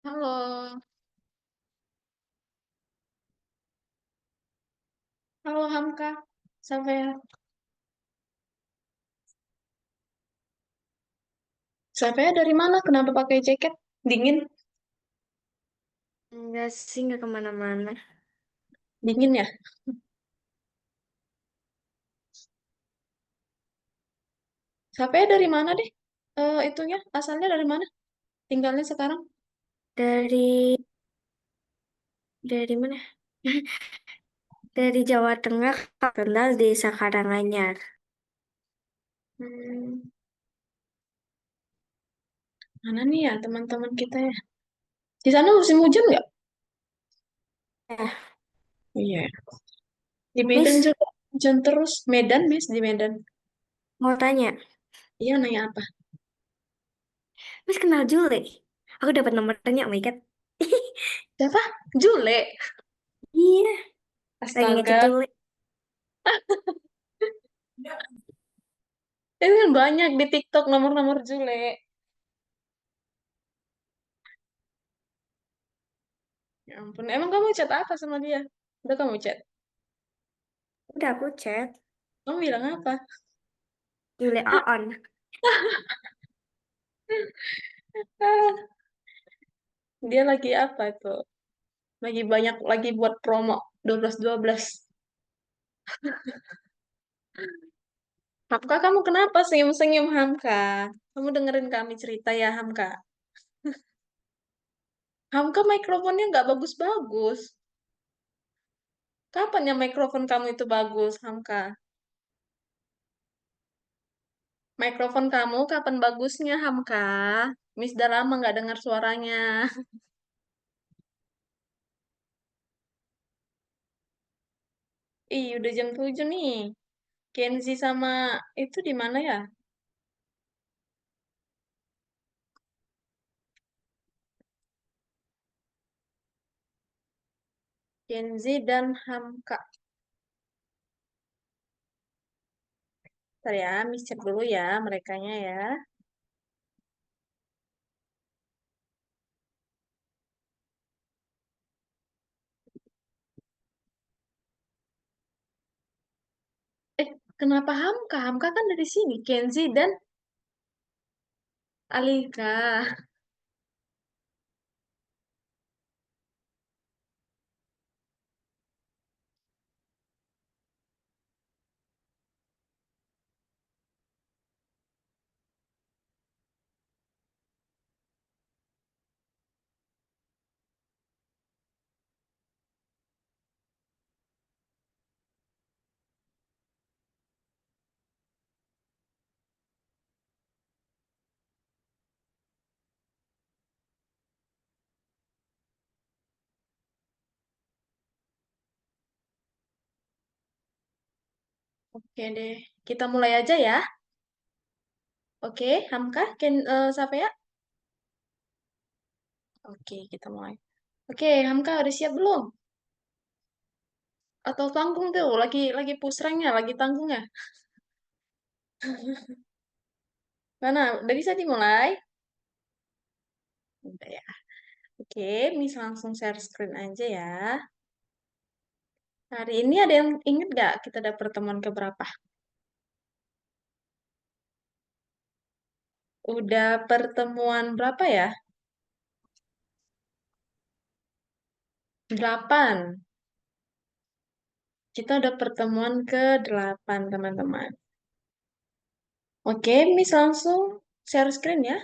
Halo, halo Hamka, Safea. Safea dari mana? Kenapa pakai jaket? Dingin? Enggak sih, enggak kemana-mana. Dingin ya? Safea dari mana deh? Itunya, asalnya dari mana? Tinggalnya sekarang? Dari mana? Dari Jawa Tengah, kenal Desa Karanganyar. Hmm, mana nih ya teman-teman kita ya? Di sana musim hujan nggak? Eh, Iya. Di Medan Miss, juga hujan terus. Medan, Miss, di Medan. mau tanya. Iya, nanya apa? Miss kenal Jule? Aku dapat nomornya, oh my God. Siapa? Jule. Iya, lagi ngechat Astaga. Jule. Ini kan banyak di TikTok nomor-nomor Jule. Ya ampun, emang kamu chat apa sama dia? Udah kamu chat? Udah aku chat. Kamu bilang apa? Jule on. Dia lagi apa tuh? Lagi banyak lagi buat promo 12-12. Hamka, kamu kenapa senyum-senyum, Hamka? Kamu dengerin kami cerita ya, Hamka. Hamka, mikrofonnya nggak bagus-bagus. Kapan ya mikrofon kamu itu bagus, Hamka? Mikrofon kamu kapan bagusnya, Hamka? Miss udah lama nggak dengar suaranya. Ih, udah jam 7 nih. Kenzi sama itu di mana ya? Kenzi dan Hamka. Bentar ya, Miss cek dulu ya merekanya ya. Eh, kenapa Hamka? Hamka kan dari sini. Kenzi dan Alika. Oke deh, kita mulai aja ya. Oke, Hamka, siapa ya? Oke, kita mulai. Oke, Hamka udah siap belum? Atau tanggung tuh, lagi push rank-nya, lagi tanggung ya? Mana? Udah bisa dimulai? Udah ya. Oke, Miss langsung share screen aja ya. Hari ini ada yang inget gak kita ada pertemuan keberapa? Udah pertemuan berapa ya? 8. Kita udah pertemuan ke-8, teman-teman. Oke, Miss langsung share screen ya.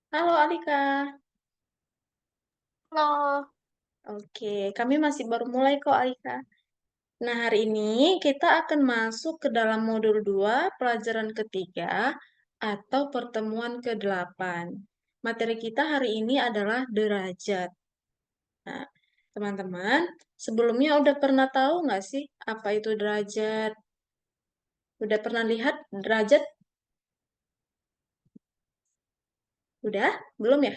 Halo Alika. Halo. Oke, kami masih baru mulai kok Alika. Nah, hari ini kita akan masuk ke dalam modul 2, pelajaran ketiga, atau pertemuan ke-8. Materi kita hari ini adalah derajat. Nah, teman-teman, sebelumnya udah pernah tahu nggak sih apa itu derajat? Udah pernah lihat derajat? Udah? Belum ya?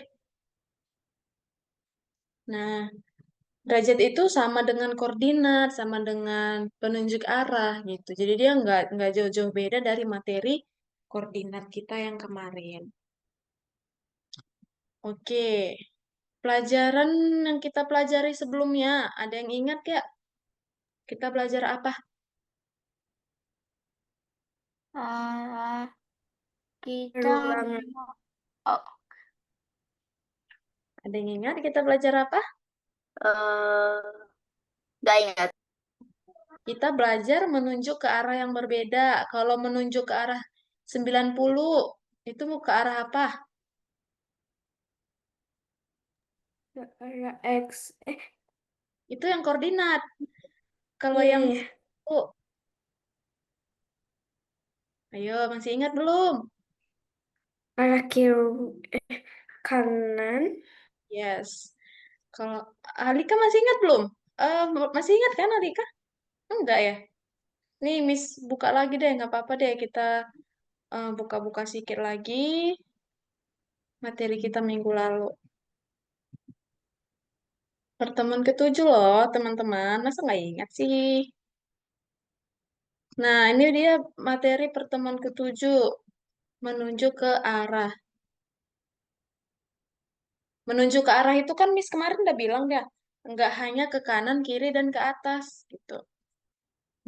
Nah, derajat itu sama dengan koordinat, sama dengan penunjuk arah gitu. Jadi dia nggak jauh-jauh beda dari materi koordinat kita yang kemarin. Oke, pelajaran yang kita pelajari sebelumnya, ada yang ingat gak? Kita belajar apa? Ah, kita Berulangan. oh, Ada yang ingat kita belajar apa? eh nggak ingat. Kita belajar menunjuk ke arah yang berbeda. Kalau menunjuk ke arah 90, itu mau ke arah apa? Arah X. Itu yang koordinat. Kalau Iya, yang iya. oh, ayo masih ingat belum? Arah kiri, kanan. Yes. Kalau Alika masih ingat belum? Masih ingat kan Alika? Enggak ya? Nih Miss buka lagi deh, nggak apa-apa deh kita buka-buka sedikit lagi materi kita minggu lalu. Pertemuan ketujuh loh teman-teman, masa nggak ingat sih? Nah ini dia materi pertemuan ketujuh, menunjuk ke arah. Menunjuk ke arah itu kan Miss kemarin udah bilang dah, nggak hanya ke kanan, kiri, dan ke atas gitu.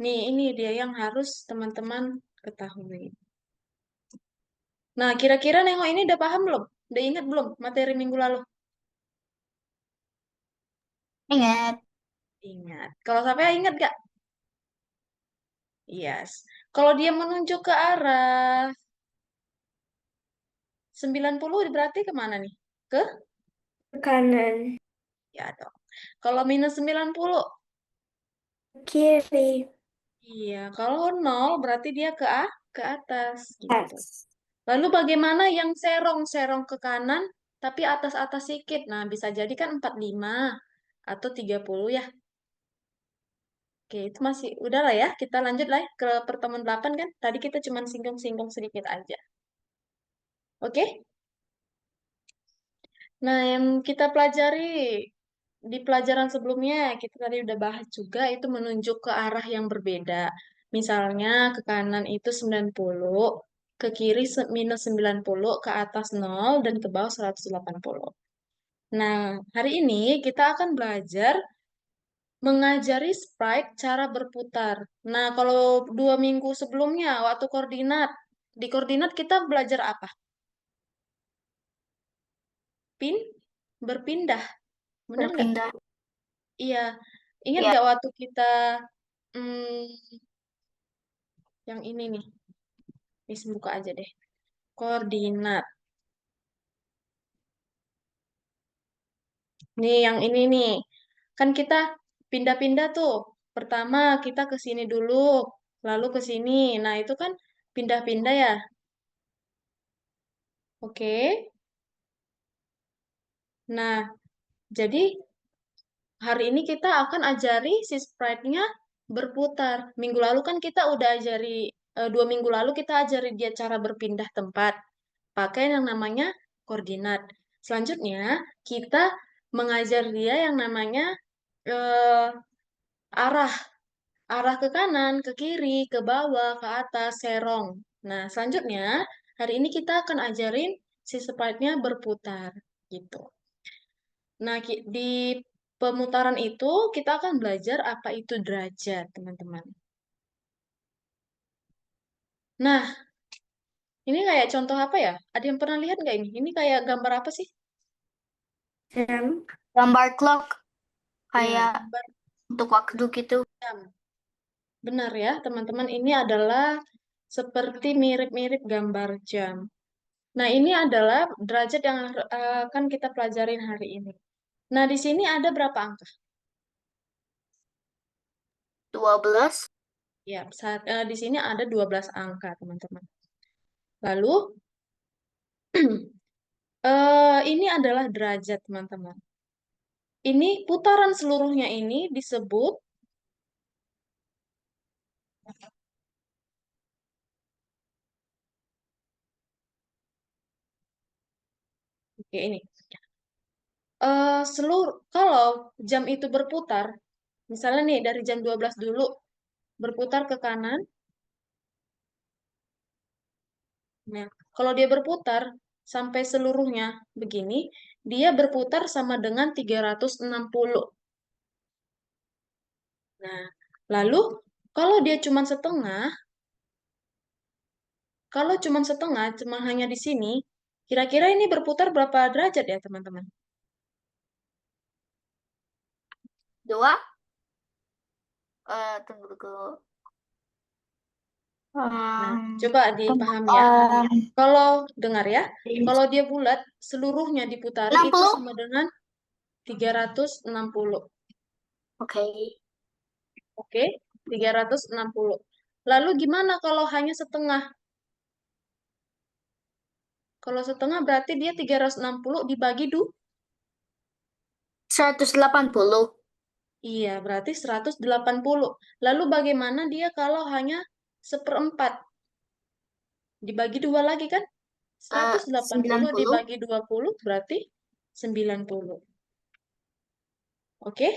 Nih ini dia yang harus teman-teman ketahui. Nah, kira-kira nengok ini udah paham belum? Udah ingat belum materi minggu lalu? Ingat. Ingat. Kalau sampai ingat gak? Yes. Kalau dia menunjuk ke arah 90 berarti kemana nih? Ke? Kanan. Ya dong. Kalau minus 90? Kiri. Iya. Kalau nol berarti dia ke atas gitu. X. Lalu bagaimana yang serong-serong ke kanan tapi atas-atas sedikit? Nah, bisa jadi kan 45 atau 30 ya. Oke, itu masih udah lah ya. Kita lanjut lah ya ke pertemuan 8 kan. Tadi kita cuma singgung-singgung sedikit aja. Oke? Nah, yang kita pelajari di pelajaran sebelumnya, kita tadi udah bahas juga itu menunjuk ke arah yang berbeda. Misalnya ke kanan itu 90, ke kiri minus 90, ke atas 0, dan ke bawah 180. Nah, hari ini kita akan belajar mengajari sprite cara berputar. Nah, kalau 2 minggu sebelumnya, waktu koordinat, di koordinat kita belajar apa? Pin, berpindah, bener nggak? Berpindah. Iya, ingat Ya, gak waktu kita hmm, yang ini nih, Miss buka aja deh. Koordinat. Nih yang ini nih, kan kita pindah-pindah tuh. Pertama kita ke sini dulu, lalu ke sini. Nah itu kan pindah-pindah ya. Oke. Nah jadi hari ini kita akan ajari si sprite-nya berputar. Minggu lalu kan kita udah ajari, 2 minggu lalu kita ajari dia cara berpindah tempat. Pakai yang namanya koordinat. Selanjutnya, kita mengajar dia yang namanya eh, arah. Arah ke kanan, ke kiri, ke bawah, ke atas, serong. Nah, selanjutnya, hari ini kita akan ajarin si sprite-nya berputar. Gitu. Nah, di pemutaran itu kita akan belajar apa itu derajat, teman-teman. Nah, ini kayak contoh apa ya? Ada yang pernah lihat nggak ini? Ini kayak gambar apa sih? jam. Gambar clock Ya, kayak gambar untuk waktu gitu. jam. Benar ya, teman-teman. Ini adalah seperti mirip-mirip gambar jam. Nah, ini adalah derajat yang akan kita pelajarin hari ini. Nah, di sini ada berapa angka? 12. Ya, di sini ada 12 angka, teman-teman. Lalu, ini adalah derajat, teman-teman. Ini putaran seluruhnya ini disebut, oke ini, kalau jam itu berputar, misalnya nih dari jam 12 dulu, berputar ke kanan. Nah, kalau dia berputar sampai seluruhnya begini, dia berputar sama dengan 360. Nah, lalu kalau dia cuma setengah, cuma hanya di sini, kira-kira ini berputar berapa derajat ya, teman-teman? 2. Tunggu dulu. Nah, Hmm, coba dipahami ya. Kalau dengar ya, kalau dia bulat, seluruhnya diputari itu 60. sama dengan 360. Oke. Oke, 360. Lalu gimana kalau hanya setengah? Kalau setengah berarti dia 360 dibagi 2. 180. Iya, berarti 180. Lalu bagaimana dia kalau hanya seperempat? Dibagi 2 lagi kan? 180 90. dibagi 20 berarti 90. Oke?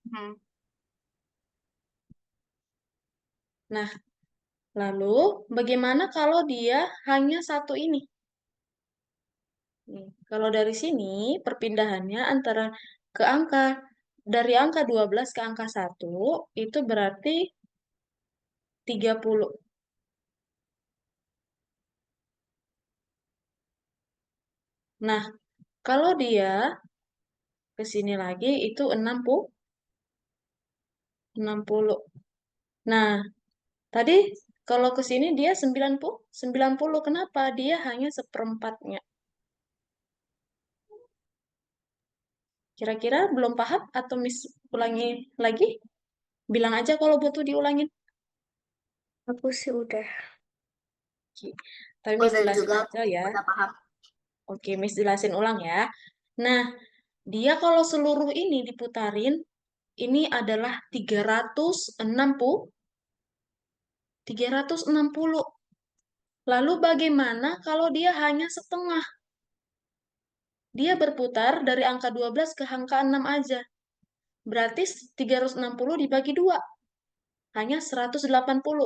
Hmm. Nah, lalu bagaimana kalau dia hanya satu ini? Nih, kalau dari sini perpindahannya antara ke angka dari angka 12 ke angka 1 itu berarti 30. Nah, kalau dia ke sini lagi itu 60. 60. Nah, tadi kalau ke sini dia 90. 90. Kenapa? Dia hanya seperempatnya. Kira-kira belum paham atau Miss ulangi lagi? Bilang aja kalau butuh diulangin. Aku sih udah. Oke. Tapi Miss Udah jelasin juga, aja ya. udah paham. Oke, Miss jelasin ulang ya. Nah, dia kalau seluruh ini diputarin, ini adalah 360. 360. Lalu bagaimana kalau dia hanya setengah? Dia berputar dari angka 12 ke angka 6 aja. Berarti 360 dibagi 2. Hanya 180.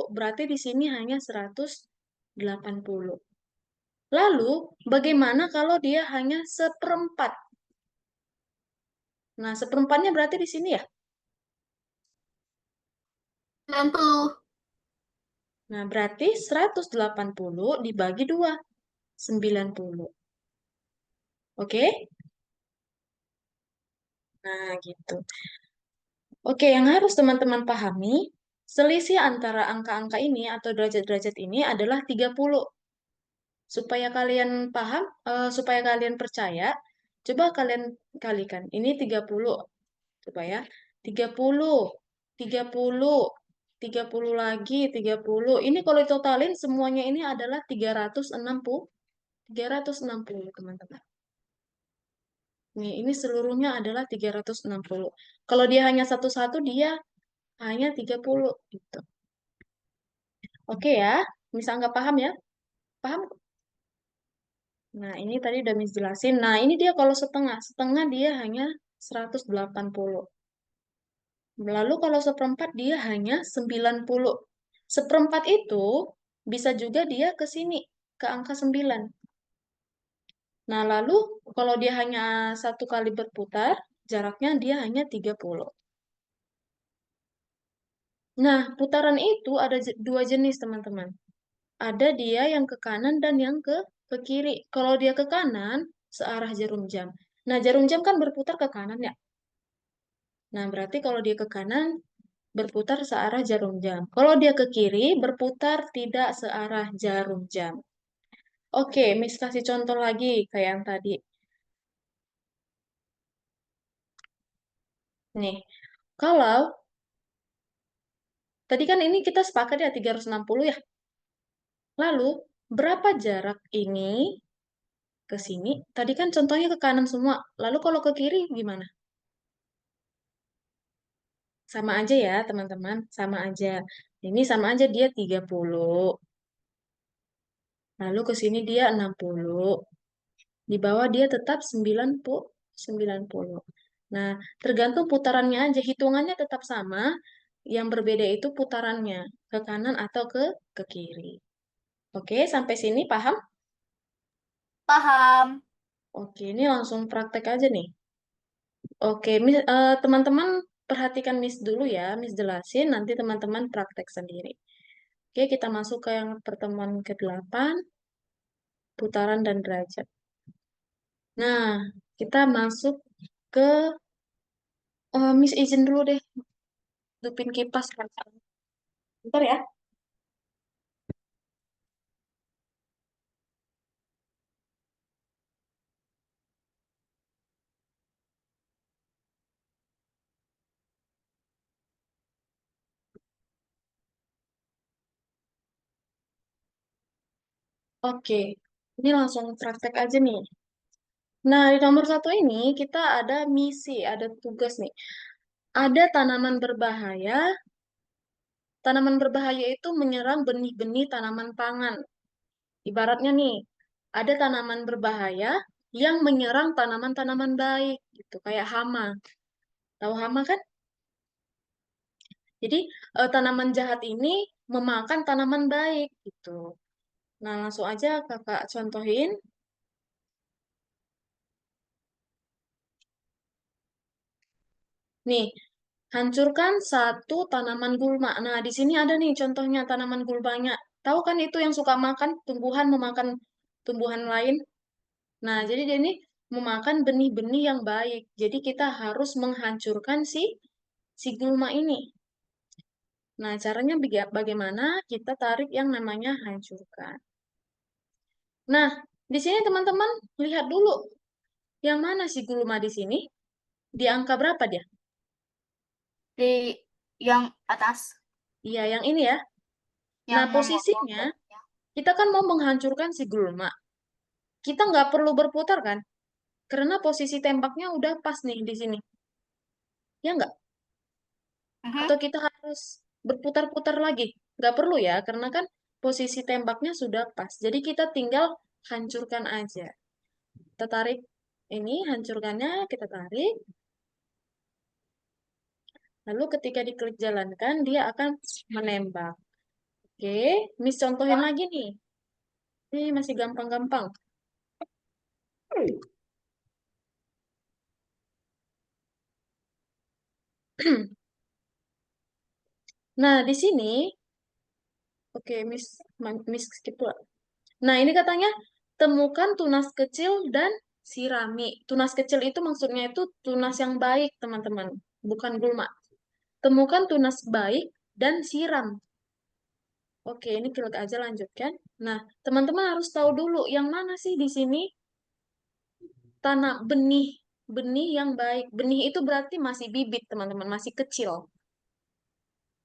Berarti di sini hanya 180. Lalu, bagaimana kalau dia hanya seperempat? Nah, seperempatnya berarti di sini ya? 90. Nah, berarti 180 dibagi 2. 90. Oke? Nah, gitu. Oke, yang harus teman-teman pahami, selisih antara angka-angka ini atau derajat-derajat ini adalah 30. Supaya kalian paham, supaya kalian percaya, coba kalian kalikan. Ini 30. Coba ya. 30, 30, 30 lagi, 30. Ini kalau ditotalin semuanya ini adalah 360. 360, teman-teman. Nih, ini seluruhnya adalah 360. Kalau dia hanya satu-satu, dia hanya 30. Gitu. Oke ya, misal nggak paham ya? Paham? Nah, ini tadi udah Miss jelasin. Nah, ini dia kalau setengah. Setengah dia hanya 180. Lalu kalau seperempat dia hanya 90. Seperempat itu bisa juga dia ke sini, ke angka 9. Nah, lalu kalau dia hanya satu kali berputar, jaraknya dia hanya 30. Nah, putaran itu ada dua jenis, teman-teman. Ada dia yang ke kanan dan yang ke kiri. Kalau dia ke kanan, searah jarum jam. Nah, jarum jam kan berputar ke kanan ya. Nah, berarti kalau dia ke kanan, berputar searah jarum jam. Kalau dia ke kiri, berputar tidak searah jarum jam. Oke, Miss kasih contoh lagi kayak yang tadi. Nih, kalau tadi kan ini kita sepakat ya 360 ya. Lalu, berapa jarak ini ke sini? Tadi kan contohnya ke kanan semua. Lalu kalau ke kiri gimana? Sama aja ya, teman-teman. Sama aja. Ini sama aja dia 30. Lalu ke sini dia 60. Di bawah dia tetap 90. 90. Nah, tergantung putarannya aja. Hitungannya tetap sama. Yang berbeda itu putarannya. Ke kanan atau ke kiri. Oke, sampai sini paham? Paham. Oke, ini langsung praktek aja nih. Oke, teman-teman perhatikan Miss dulu ya. Miss jelasin, nanti teman-teman praktek sendiri. Oke, kita masuk ke yang pertemuan ke-8, putaran dan derajat. Nah, kita masuk ke, Miss izin dulu deh, hidupin kipas kan. Bentar ya. Oke, ini langsung praktek aja nih. Nah, di nomor 1 ini kita ada misi, ada tugas nih. Ada tanaman berbahaya. Tanaman berbahaya itu menyerang benih-benih tanaman pangan. Ibaratnya nih, ada tanaman berbahaya yang menyerang tanaman-tanaman baik, gitu, kayak hama. Tahu hama kan? Jadi, tanaman jahat ini memakan tanaman baik, gitu. Nah, langsung aja kakak contohin. Nih, hancurkan satu tanaman gulma. Nah, di sini ada nih contohnya tanaman gulmanya. Tahu kan itu yang suka makan tumbuhan, memakan tumbuhan lain. Nah, jadi dia ini memakan benih-benih yang baik. Jadi kita harus menghancurkan si gulma ini. Nah, caranya bagaimana? Kita tarik yang namanya hancurkan. Nah, di sini teman-teman lihat dulu yang mana si gulma di sini? Di angka berapa dia? Di yang atas, Iya, yang ini ya. Nah, yang nomor posisinya dua. kita kan mau menghancurkan si gulma. Kita nggak perlu berputar kan? Karena posisi tembaknya udah pas nih di sini. Ya nggak? Atau kita harus berputar-putar lagi? Nggak perlu ya, karena kan posisi tembaknya sudah pas. Jadi kita tinggal hancurkan aja. Kita tarik ini, hancurkannya kita tarik. Lalu ketika diklik jalankan, dia akan menembak. Oke, Miss contohin lagi nih. Ini masih gampang-gampang. Nah, di sini, oke, Miss skip dulu. Nah, ini katanya temukan tunas kecil dan sirami. Tunas kecil itu maksudnya itu tunas yang baik, teman-teman, bukan gulma. Temukan tunas baik dan siram. Oke, ini klik aja lanjutkan. Nah, teman-teman harus tahu dulu yang mana sih di sini tanah benih, benih yang baik. Benih itu berarti masih bibit, teman-teman, masih kecil.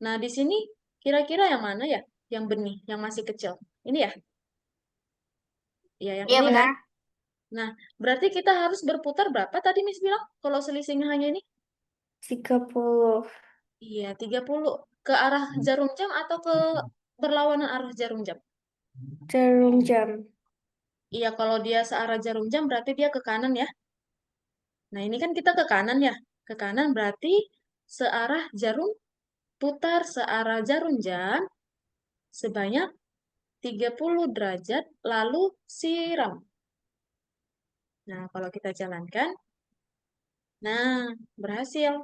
Nah, di sini kira-kira yang mana ya? Yang benih, yang masih kecil. Ini ya? Ya, yang Iya ini kan? benar. Nah, berarti kita harus berputar berapa tadi Miss bilang? Kalau selisihnya hanya ini? 30 Iya, 30. Ke arah jarum jam atau ke berlawanan arah jarum jam? jarum jam. Iya, kalau dia searah jarum jam berarti dia ke kanan ya. Nah, ini kan kita ke kanan ya. Ke kanan berarti searah jarum, putar searah jarum jam sebanyak 30 derajat, lalu siram. Nah, kalau kita jalankan, nah, berhasil.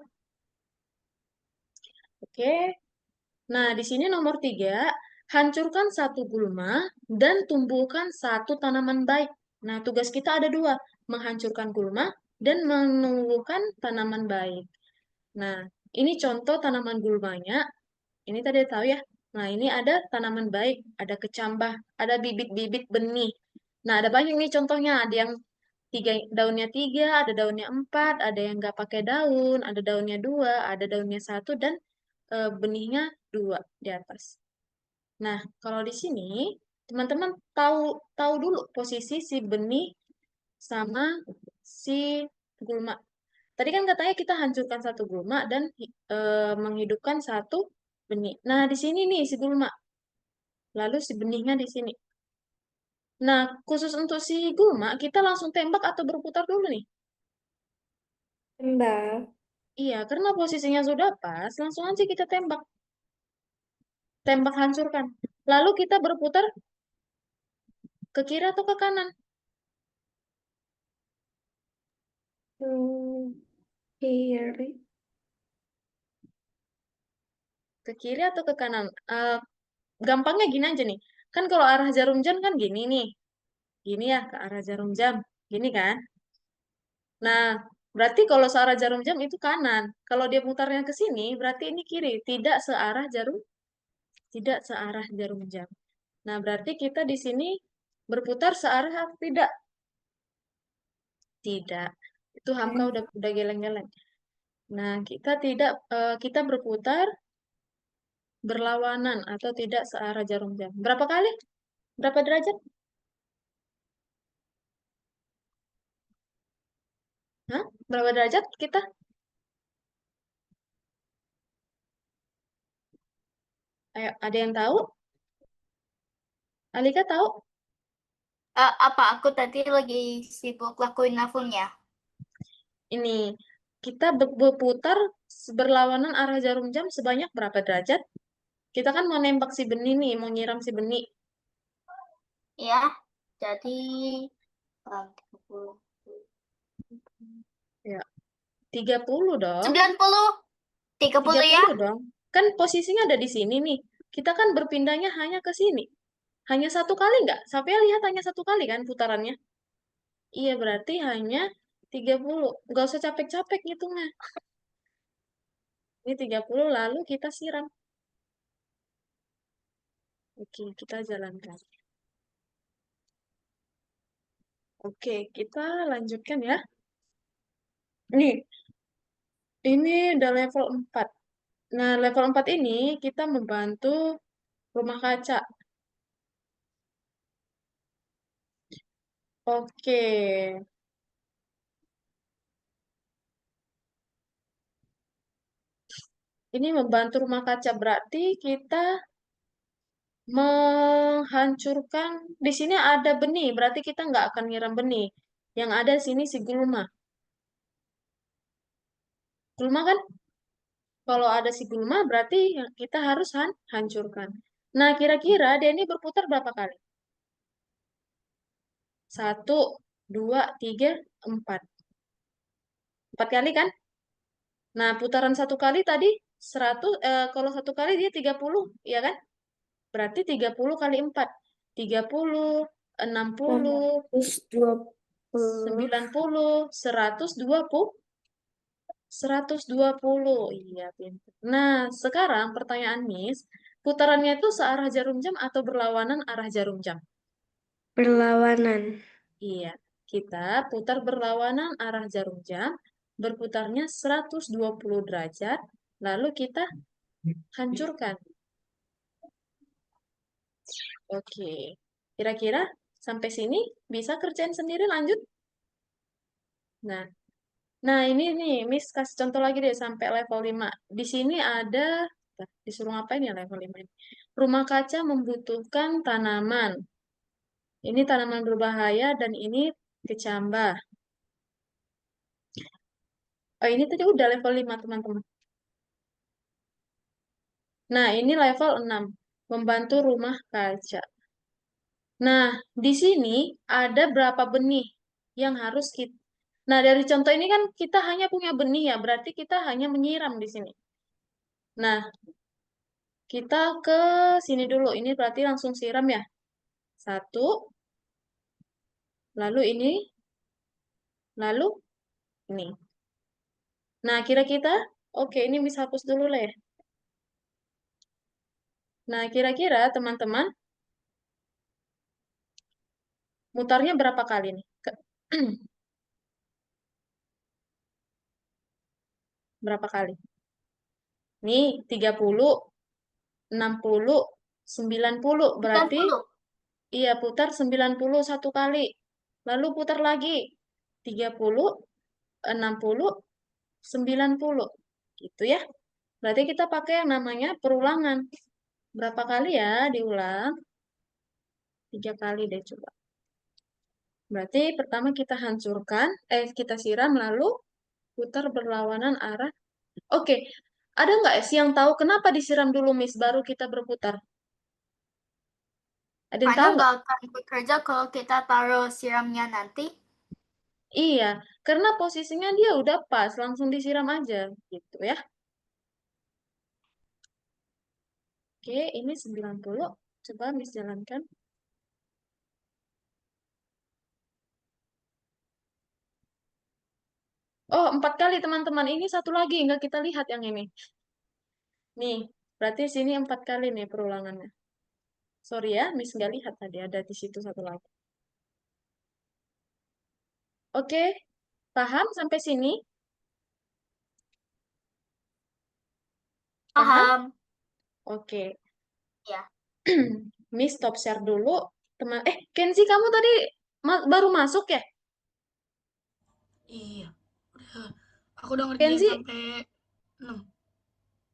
Oke. Nah, di sini nomor 3, hancurkan satu gulma dan tumbuhkan satu tanaman baik. Nah, tugas kita ada dua, menghancurkan gulma dan menumbuhkan tanaman baik. Nah, ini contoh tanaman gulmanya. Ini tadi tahu ya. Nah, ini ada tanaman baik, ada kecambah, ada bibit-bibit benih. Nah, ada banyak nih contohnya. Ada yang daunnya tiga, ada daunnya empat, ada yang nggak pakai daun, ada daunnya dua, ada daunnya satu, dan benihnya dua di atas. Nah, kalau di sini teman-teman tahu tahu dulu posisi si benih sama si gulma. Tadi kan katanya kita hancurkan satu gulma dan menghidupkan satu benih. Nah, di sini nih si gulma. Lalu si benihnya di sini. Nah, khusus untuk si gulma, kita langsung tembak atau berputar dulu nih. Tembak. Iya, karena posisinya sudah pas, langsung aja kita tembak. Tembak hancurkan. Lalu kita berputar ke kiri atau ke kanan. Kiri. Ke kiri atau ke kanan? Gampangnya gini aja nih. Kan kalau arah jarum jam kan gini nih. Gini ya, ke arah jarum jam. Gini kan? Nah, berarti kalau searah jarum jam itu kanan. Kalau dia putarnya ke sini, berarti ini kiri. Tidak searah jarum jam. Nah, berarti kita di sini berputar searah atau tidak? Tidak. Itu Hamka udah geleng-geleng. Nah, kita berputar berlawanan atau tidak searah jarum jam. Berapa kali? Berapa derajat? Hah? Berapa derajat kita? Ayo, ada yang tahu? Alika tahu? Apa aku tadi lagi sibuk lakuin levelnya? Ini kita berputar berlawanan arah jarum jam sebanyak berapa derajat? Kita kan mau nembak si benih nih, mau nyiram si benih. Ya, jadi 30. Ya, 30 dong. 90, 30 ya. 30 dong. Kan posisinya ada di sini nih. Kita kan berpindahnya hanya ke sini. Hanya satu kali nggak? Sampai lihat hanya satu kali kan putarannya? Iya, berarti hanya 30. Nggak usah capek-capek ngitungnya. Ini 30 lalu kita siram. Oke, kita jalankan. Oke, kita lanjutkan ya. Nih, ini udah level 4. Nah, level 4 ini kita membantu rumah kaca. Oke, ini membantu rumah kaca berarti kita menghancurkan. Di sini ada benih, berarti kita nggak akan nyiram benih. Yang ada di sini si gulma. Gulma kan? Kalau ada si gulma berarti kita harus hancurkan. Nah, kira-kira dia ini berputar berapa kali? 1, 2, 3, 4. 4 kali kan? Nah, putaran satu kali tadi 100, kalau satu kali dia 30, ya kan? Berarti 30 kali 4. 30, 60, 120. 90, 120. 120. Iya, pintar. Nah, sekarang pertanyaan Miss, putarannya itu searah jarum jam atau berlawanan arah jarum jam? Berlawanan. Iya, kita putar berlawanan arah jarum jam, berputarnya 120 derajat, lalu kita hancurkan. Oke, kira-kira sampai sini bisa kerjain sendiri lanjut? Nah, ini nih, Miss kasih contoh lagi deh sampai level 5. Di sini ada, disuruh ngapain ya level 5 ini? Rumah kaca membutuhkan tanaman. Ini tanaman berbahaya dan ini kecambah. Oh, ini tadi udah level 5, teman-teman. Nah, ini level 6. Membantu rumah kaca. Nah, di sini ada berapa benih yang harus kita. Nah, dari contoh ini kan kita hanya punya benih ya, berarti kita hanya menyiram di sini. Nah, kita ke sini dulu. Ini berarti langsung siram ya. 1, lalu ini, lalu ini. Nah, kira-kira, oke, ini bisa hapus dulu lah ya. Nah, kira-kira teman-teman, mutarnya berapa kali nih? Berapa kali? Nih, 30, 60, 90. Berarti, 90. iya, putar 91 kali. Lalu putar lagi. 30, 60, 90. Gitu ya. Berarti kita pakai yang namanya perulangan. Berapa kali ya diulang? 3 kali deh coba. Berarti pertama kita hancurkan, kita siram lalu putar berlawanan arah. Oke, ada nggak sih yang tahu kenapa disiram dulu Miss baru kita berputar? Ada yang Karena tahu nggak? nggak akan bekerja kalau kita taruh siramnya nanti. Iya, karena posisinya dia udah pas, langsung disiram aja gitu ya. Oke, ini 90. Coba Miss jalankan. Oh, 4 kali teman-teman. Ini satu lagi, nggak kita lihat yang ini. Nih, berarti sini 4 kali nih perulangannya. Sorry ya, Miss nggak lihat tadi ada di situ satu lagi. Oke, paham sampai sini? Paham? Paham. Oke. Ya. Miss stop share dulu. Teman, Kenzi kamu tadi baru masuk ya? Iya, udah. Aku udah ngerjain Kenzi, sampai 6.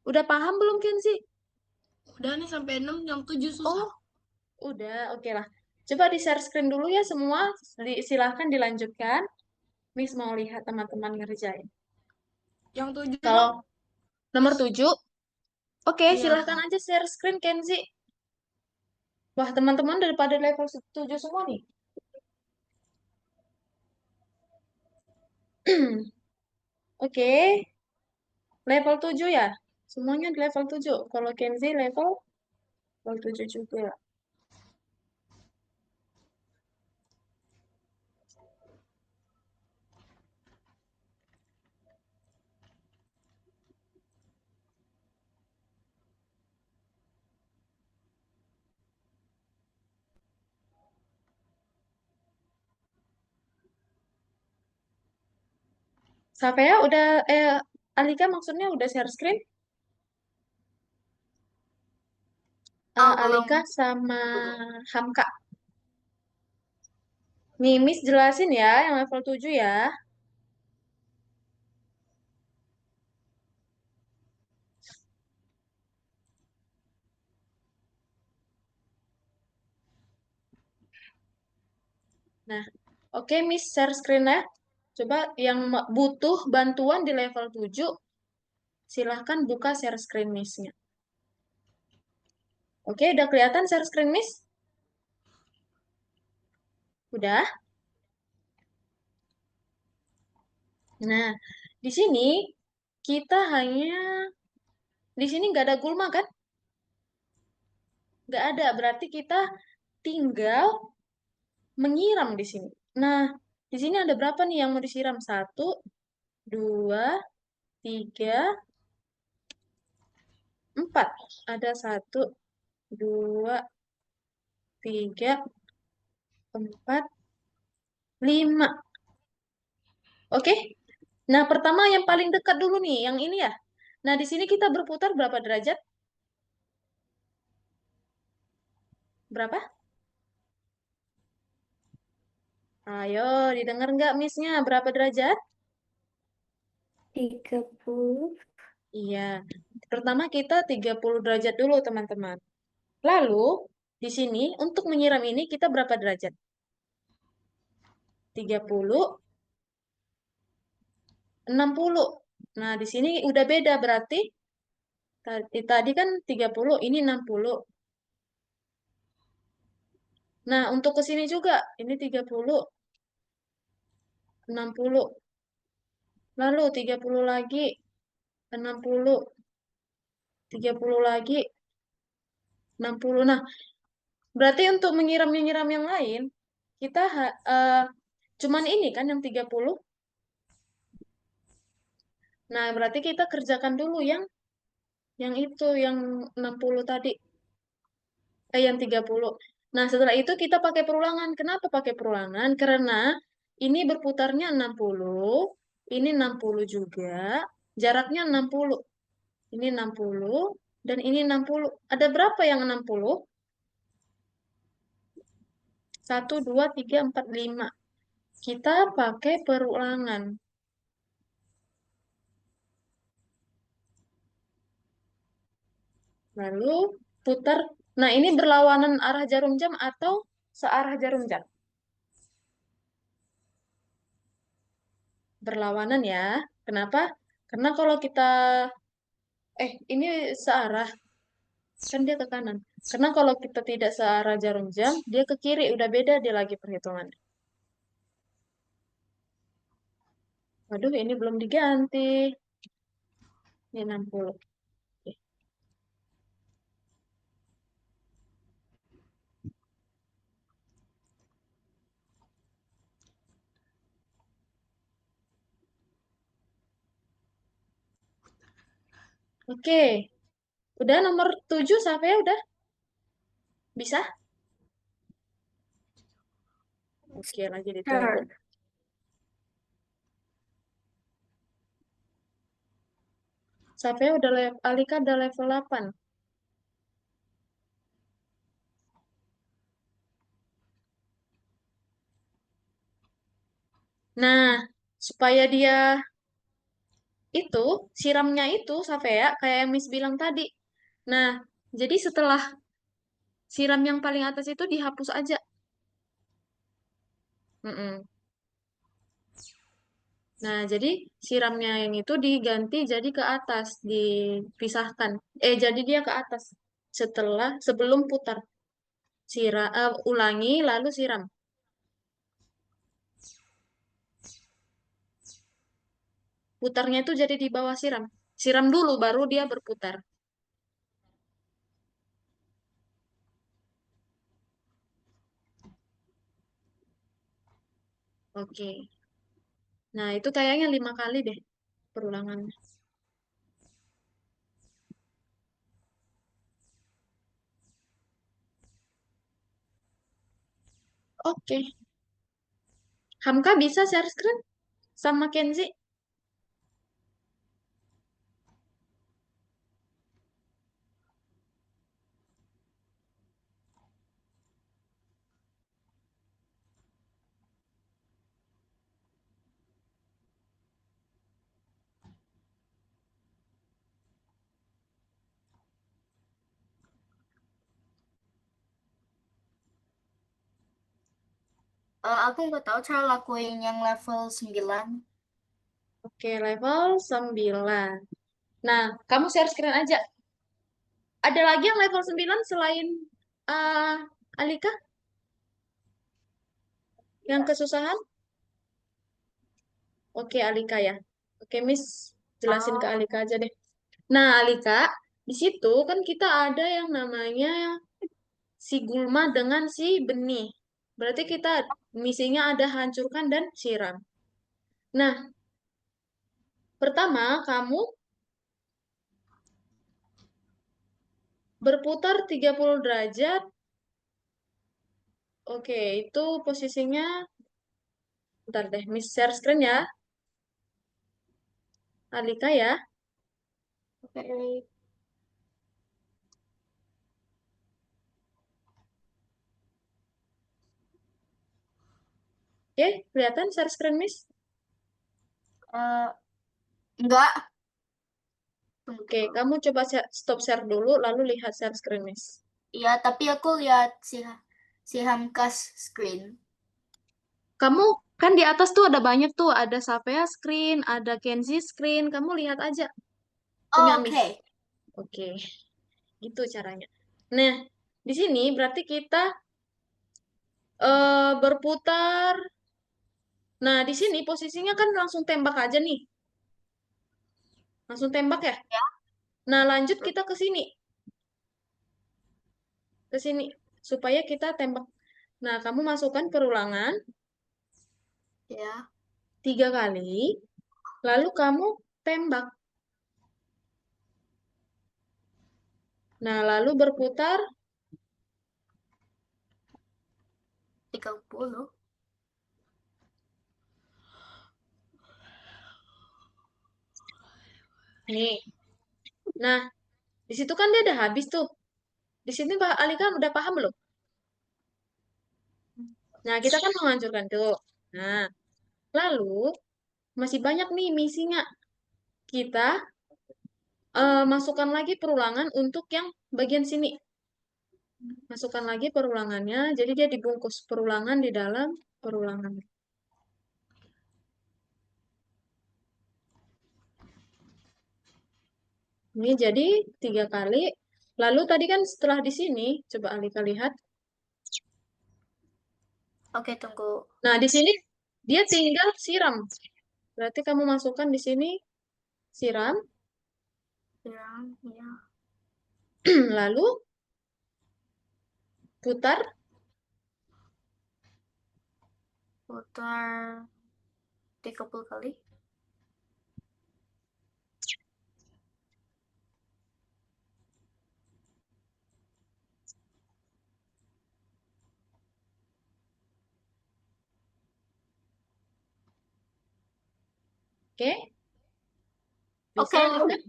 udah paham belum Kenzi? Udah nih sampai 6, jam 7 susah. Oh, udah. Oke lah. Coba di share screen dulu ya semua. Silahkan dilanjutkan. Miss mau lihat teman-teman ngerjain. Yang 7 Kalau dong. nomor 7, oke, Iya. silahkan aja share screen Kenzi. Wah, teman-teman daripada level 7 semua nih. Oke, level 7 ya. Semuanya di level 7. Kalau Kenzi level 7 juga. Safea udah, Alika maksudnya udah share screen? Oh, Alika belum. sama Hamka. Nih, Miss jelasin ya yang level 7 ya. Nah, oke Miss share screen ya. Coba yang butuh bantuan di level 7, silahkan buka share screen Miss-nya. Oke, udah kelihatan share screen Miss? Udah? Nah, di sini kita hanya, di sini nggak ada gulma kan? Nggak ada, berarti kita tinggal menyiram di sini. Nah, di sini ada berapa nih yang mau disiram? 1, 2, 3, 4. Ada 1, 2, 3, 4, 5. Oke? Nah, pertama yang paling dekat dulu nih, yang ini ya. Nah, di sini kita berputar berapa derajat? Berapa? Ayo, didengar nggak Miss-nya? Berapa derajat? 30. Iya. Pertama kita 30 derajat dulu, teman-teman. Lalu, di sini untuk menyiram ini kita berapa derajat? 30, 60. Nah, di sini udah beda berarti tadi kan 30, ini 60. Nah, untuk ke sini juga ini 30, 60. Lalu 30 lagi, 60, 30 lagi, 60. Nah, berarti untuk menyiram-menyiram yang lain, kita cuman ini kan yang 30. Nah, berarti kita kerjakan dulu yang itu, yang 60 tadi. Yang 30. Nah, setelah itu kita pakai perulangan. Kenapa pakai perulangan? Karena ini berputarnya 60, ini 60 juga, jaraknya 60. Ini 60, dan ini 60. Ada berapa yang 60? 1, 2, 3, 4, 5. Kita pakai perulangan. Lalu putar. Nah, ini berlawanan arah jarum jam atau searah jarum jam? Berlawanan ya. Kenapa? Karena kalau kita ini searah, kan dia ke kanan. Karena kalau kita tidak searah jarum jam, dia ke kiri, udah beda dia lagi perhitungan. Waduh, ini belum diganti. Ini 60. Oke. Oke. Udah nomor 7 sampai udah? Bisa? Oke, lagi ditunggu. Sure. Sampai udah Alika udah level 8. Nah, supaya dia itu, siramnya itu, Safea, kayak yang Miss bilang tadi. Nah, jadi setelah siram yang paling atas itu dihapus aja. Mm-mm. Nah, jadi siramnya yang itu diganti jadi ke atas, dipisahkan. Jadi dia ke atas sebelum putar. Ulangi lalu siram. Putarnya itu jadi di bawah siram. Siram dulu baru dia berputar. Oke. Nah, itu kayaknya 5 kali deh perulangannya. Oke. Hamka bisa share screen sama Kenzi? Aku nggak tahu cara lakuin yang level 9. Oke, level 9. Nah, kamu share screen aja. Ada lagi yang level 9 selain uh, Alika yang kesusahan? Oke, Alika ya. Oke, Miss jelasin ke Oh, Alika aja deh. Nah, Alika, di situ kan kita ada yang namanya si gulma dengan si benih. Berarti kita misinya ada hancurkan dan siram. Nah, pertama kamu berputar 30 derajat. Oke, itu posisinya, bentar deh, Miss share screen ya, Alika ya. oke. Oke, kelihatan share screen, Miss? Eh, enggak. Tunggu Oke, dulu. kamu coba stop share dulu, lalu lihat share screen, Miss. Iya, tapi aku lihat si Hamkas screen. Kamu kan di atas tuh ada banyak tuh, ada Savea screen, ada Kenzi screen, kamu lihat aja punya Oh, Miss. oke. Oke, gitu caranya. Nah, di sini berarti kita berputar. Nah, di sini posisinya kan langsung tembak aja nih. Langsung tembak ya. Ya. Nah, lanjut kita ke sini. Ke sini. Supaya kita tembak. Nah, kamu masukkan perulangan Ya. 3 kali. Lalu kamu tembak. Nah, lalu berputar. 30. Nih. Nah, di situ kan dia udah habis tuh. Di sini Pak Alika udah paham belum? Nah, kita kan menghancurkan tuh. Nah, lalu masih banyak nih misinya. Kita masukkan lagi perulangan untuk yang bagian sini. Masukkan lagi perulangannya, jadi dia dibungkus perulangan di dalam perulangan. Ini jadi 3 kali. Lalu tadi kan setelah di sini, coba Alika lihat. Oke, tunggu. Nah, di sini dia tinggal siram. Berarti kamu masukkan di sini siram, Siram, ya. lalu putar. Putar 30 kali. Oke, Oke, bisa Lisa?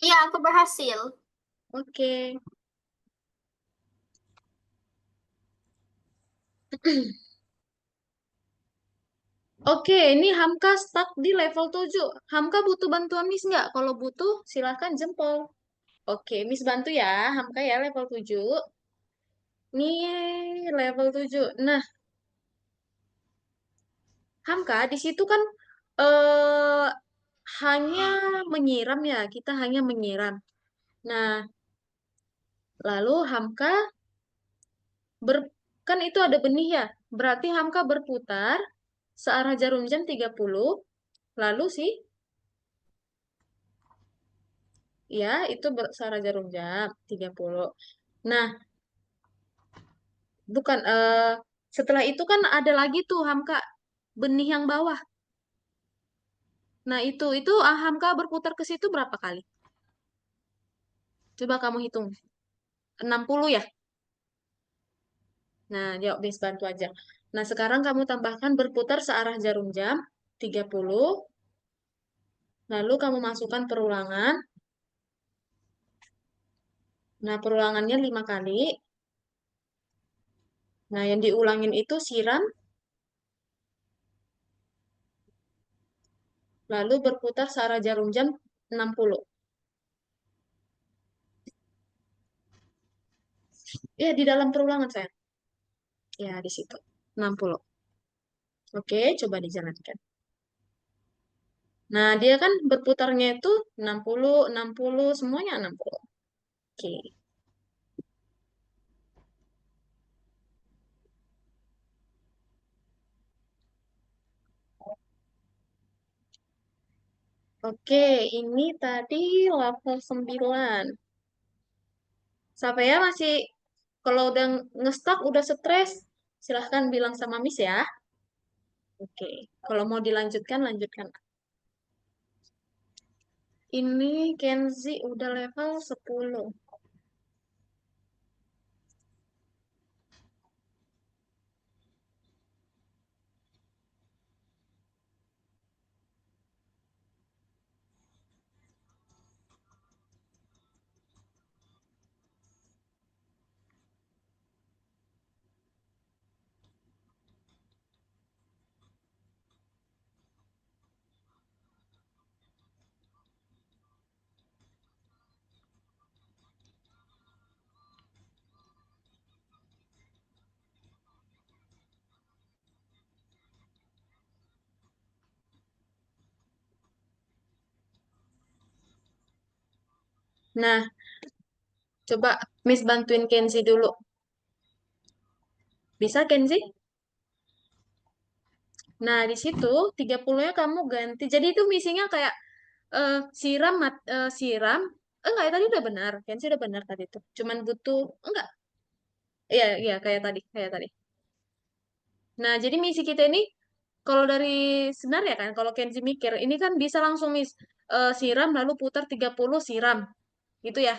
iya aku berhasil. Oke. Oke, ini Hamka stuck di level 7. Hamka butuh bantuan Miss nggak? Kalau butuh, silahkan jempol. Oke, Miss bantu ya. Hamka ya level 7. Nih, level 7. Nah, Hamka di situ kan eh hanya menyiram ya. Kita hanya menyiram. Nah, lalu Hamka ber kan itu ada benih ya. Berarti Hamka berputar searah jarum jam 30. Lalu sih, ya itu searah jarum jam 30. Nah, bukan setelah itu kan ada lagi tuh Hamka benih yang bawah. Nah, itu Hamka berputar ke situ berapa kali? Coba kamu hitung. 60 ya? Nah, jawab bis bantu aja. Nah, sekarang kamu tambahkan berputar searah jarum jam 30. Lalu kamu masukkan perulangan. Nah, perulangannya 5 kali. Nah, yang diulangin itu siram, lalu berputar searah jarum jam 60. Ya, di dalam perulangan saya. Ya, di situ. 60. Oke, coba dijalankan. Nah, dia kan berputarnya itu 60, semuanya 60. Oke. Oke, ini tadi level 9. Sampai ya masih, kalau udah ngestak, udah stres, silahkan bilang sama Miss ya. Oke, kalau mau dilanjutkan, lanjutkan. Ini Kenzi udah level 10. Nah, coba Miss bantuin Kenzi dulu. Bisa Kenzi? Nah, di situ 30-nya kamu ganti. Jadi itu misinya kayak siram, siram. Enggak, ya tadi udah benar. Kenzi udah benar tadi itu. Cuman butuh, enggak. Iya, iya, kayak tadi, kayak tadi. Nah, jadi misi kita ini, kalau dari sebenarnya kan, kalau Kenzi mikir, ini kan bisa langsung siram, lalu putar 30 siram. Gitu ya.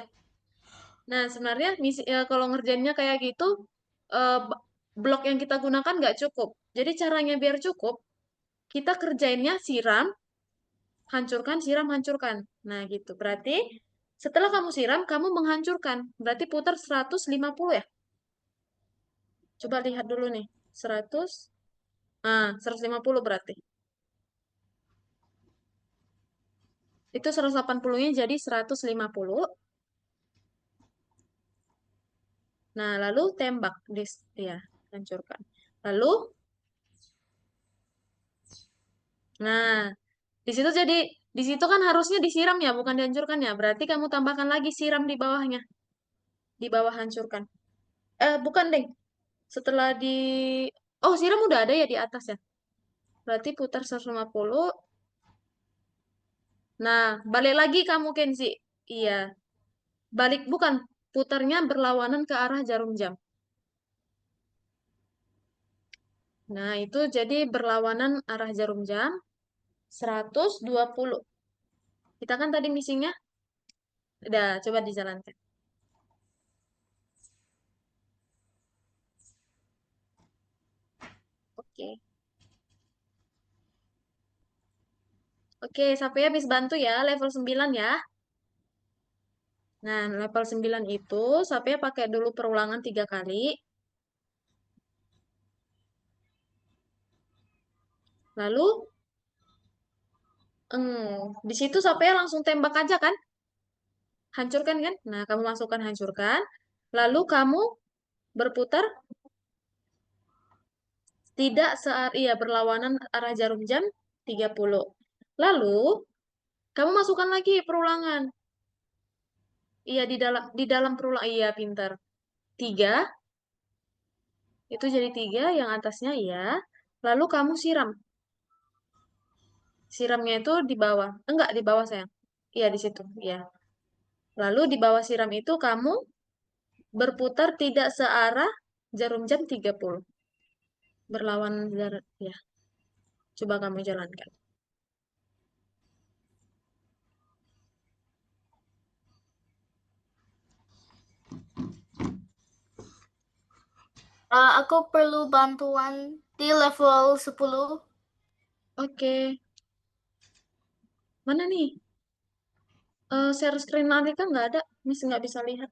Nah, sebenarnya misi, kalau ngerjainnya kayak gitu, blok yang kita gunakan nggak cukup. Jadi caranya biar cukup, kita kerjainnya siram, hancurkan, siram, hancurkan. Nah, gitu. Berarti setelah kamu siram, kamu menghancurkan. Berarti putar 150 ya? Coba lihat dulu nih. 100. 150 berarti. Itu 180-nya jadi 150. Nah, lalu tembak. Ya, hancurkan. Lalu, nah, di situ kan harusnya disiram ya, bukan dihancurkan ya. Berarti kamu tambahkan lagi siram di bawahnya. Di bawah hancurkan. Bukan, deh. Setelah oh, siram udah ada ya di atas ya. Berarti putar 150. Nah, balik lagi kamu Kenzi. Iya, balik bukan putarnya berlawanan ke arah jarum jam. Nah, itu jadi berlawanan arah jarum jam 120. Kita kan tadi misinya udah coba dijalankan. Oke. Oke, sampai habis bantu ya level 9 ya. Nah, level 9 itu sampai pakai dulu perulangan 3 kali. Lalu di situ sampai langsung tembak aja kan? Hancurkan kan? Nah, kamu masukkan hancurkan. Lalu kamu berputar tidak iya berlawanan arah jarum jam 30. Lalu kamu masukkan lagi perulangan. Iya di dalam perulangan iya pintar. 3 itu jadi 3 yang atasnya iya. Lalu kamu siram. Siramnya itu di bawah. Enggak, di bawah sayang. Iya di situ, iya. Lalu di bawah siram itu kamu berputar tidak searah jarum jam 30. Berlawan jarum ya. Coba kamu jalankan. Aku perlu bantuan di level 10. Oke. Mana nih? Share screen Alika nggak ada. Miss nggak bisa lihat.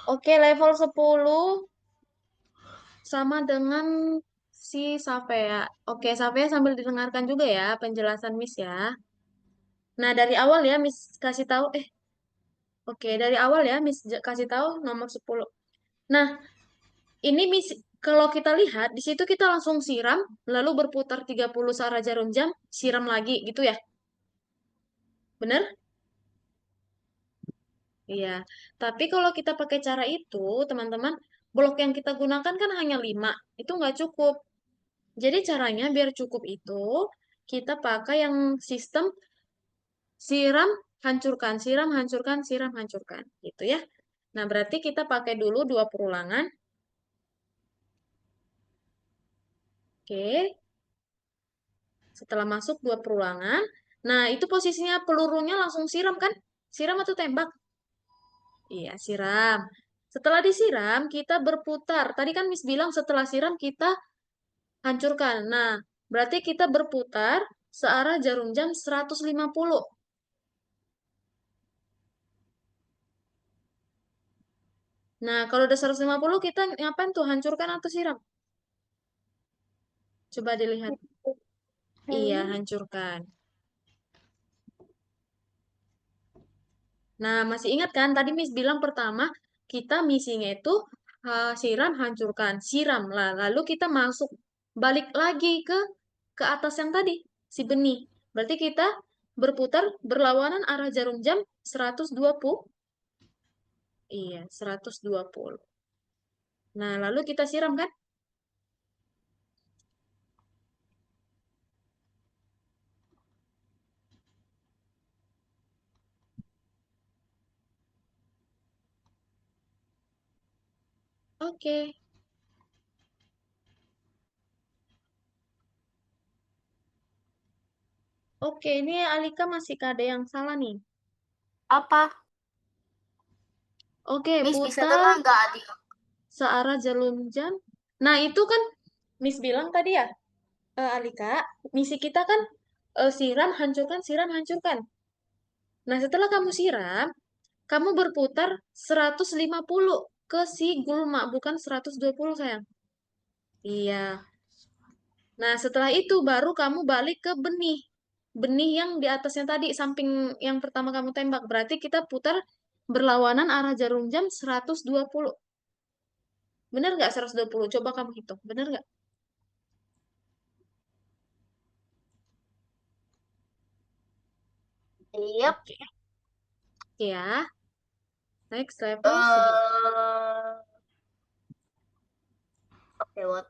Oke, level 10 sama dengan si Safea. Oke, Safea sambil didengarkan juga ya penjelasan Miss ya. Nah, dari awal ya Miss kasih tahu oke, dari awal ya Miss kasih tahu nomor 10. Nah, ini Miss kalau kita lihat di situ kita langsung siram lalu berputar 30 searah jarum jam, siram lagi gitu ya. Bener? Iya. Tapi kalau kita pakai cara itu, teman-teman, blok yang kita gunakan kan hanya 5. Itu nggak cukup. Jadi caranya biar cukup itu, kita pakai yang sistem siram, hancurkan, siram, hancurkan, siram, hancurkan. Gitu ya. Nah, berarti kita pakai dulu 2 perulangan. Oke. Setelah masuk 2 perulangan. Nah, itu posisinya pelurunya langsung siram kan? Siram atau tembak? Iya, siram. Setelah disiram, kita berputar. Tadi kan Miss bilang setelah siram kita hancurkan. Nah, berarti kita berputar searah jarum jam 150. Nah, kalau udah 150 kita ngapain tuh? Hancurkan atau siram? Coba dilihat. Iya, hancurkan. Nah, masih ingat kan tadi Miss bilang pertama kita misinya itu siram, hancurkan, siram lah. Lalu kita masuk balik lagi ke atas yang tadi, si benih. Berarti kita berputar berlawanan arah jarum jam 120. Iya, 120. Nah, lalu kita siram kan? Oke. Oke, ini Alika masih ada yang salah nih. Apa? Oke, Miss bisa putar dengar nggak adik? searah jarum jam. Nah, itu kan Miss bilang tadi ya, Alika, misi kita kan siram, hancurkan. Nah, setelah kamu siram, kamu berputar 150 ke si gulma, bukan 120 sayang. Iya. Nah, setelah itu baru kamu balik ke benih. Benih yang di atasnya tadi, samping yang pertama kamu tembak. Berarti kita putar berlawanan arah jarum jam 120. Bener nggak 120? Coba kamu hitung. Bener nggak? Yep. Oke. Ya. Next level 11. Oke, what?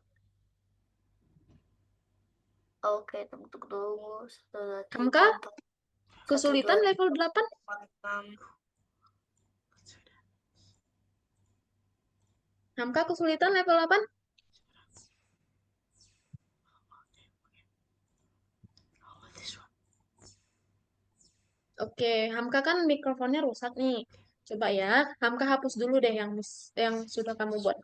Oke, tunggu dulu. 1, 2, 3, Hamka 4. 1, kesulitan 2, level 8? 6. Hamka kesulitan level 8? Oke, Hamka kan mikrofonnya rusak nih. Coba ya, Hamka hapus dulu deh yang sudah kamu buat.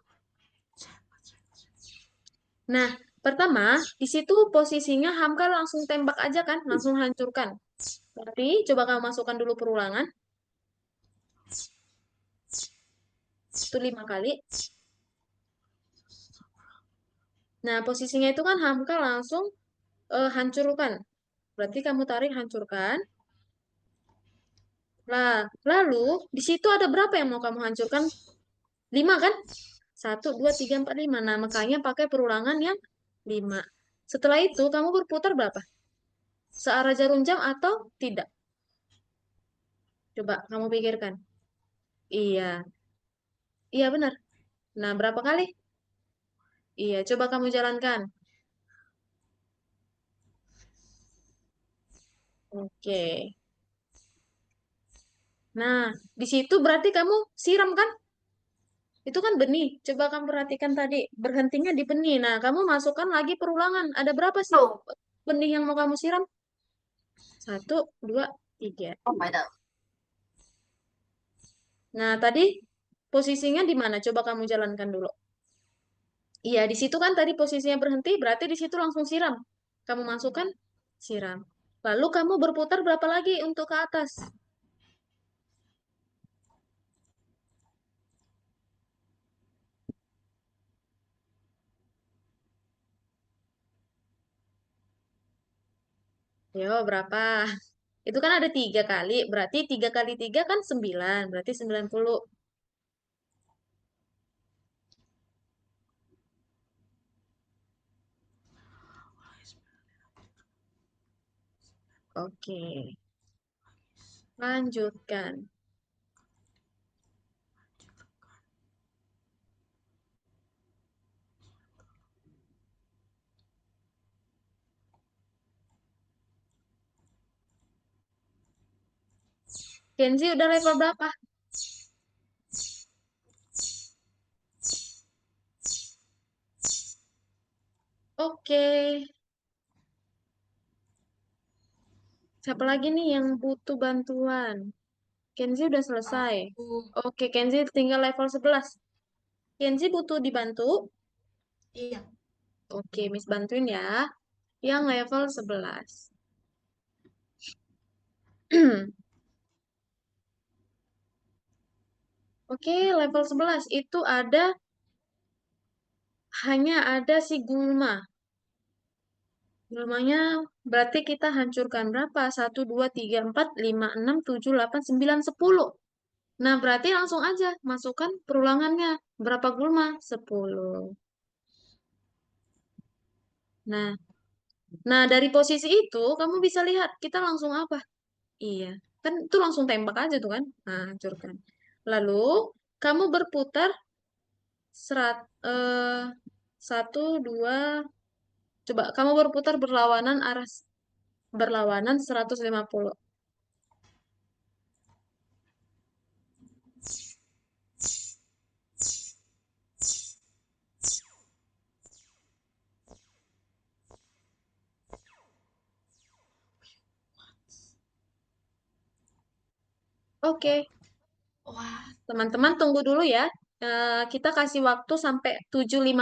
Nah, pertama, di situ posisinya Hamka langsung tembak aja kan, langsung hancurkan. Berarti coba kamu masukkan dulu perulangan. Itu 5 kali. Nah, posisinya itu kan Hamka langsung hancurkan. Berarti kamu tarik hancurkan. Nah, lalu di situ ada berapa yang mau kamu hancurkan? 5 kan? 1, 2, 3, 4, 5. Nah, makanya pakai perulangan yang 5. Setelah itu kamu berputar berapa? Searah jarum jam atau tidak? Coba kamu pikirkan. Iya, iya benar. Nah, berapa kali? Iya, coba kamu jalankan. Oke. Nah, di situ berarti kamu siram kan? Itu kan benih. Coba kamu perhatikan tadi, berhentinya di benih. Nah, kamu masukkan lagi perulangan. Ada berapa sih Oh, benih yang mau kamu siram? 1, 2, 3. oh my God. Nah, tadi posisinya di mana? Coba kamu jalankan dulu. Iya, di situ kan tadi posisinya berhenti, berarti di situ langsung siram. Kamu masukkan, siram. Lalu kamu berputar berapa lagi untuk ke atas? Yo, berapa? Itu kan ada 3 kali, berarti 3 kali 3 kan 9, berarti 90. Oke, lanjutkan. Kenzi udah level berapa? Oke, siapa lagi nih yang butuh bantuan? Kenzi udah selesai. Aku. Oke, Kenzi tinggal level 11. Kenzi butuh dibantu? Iya. Oke, Miss bantuin ya. Yang level 11. Oke, level 11 itu hanya ada si Gulma. Gulmanya berarti kita hancurkan berapa? 1, 2, 3, 4, 5, 6, 7, 8, 9, 10. Nah, berarti langsung aja masukkan perulangannya. Berapa Gulma? 10. Nah, dari posisi itu kamu bisa lihat kita langsung apa? Iya, kan itu langsung tembak aja tuh kan? Nah, hancurkan. Lalu kamu berputar serat eh 1, 2, coba kamu berputar berlawanan 150. Oke, Wah, teman-teman tunggu dulu ya. Kita kasih waktu sampai 7.50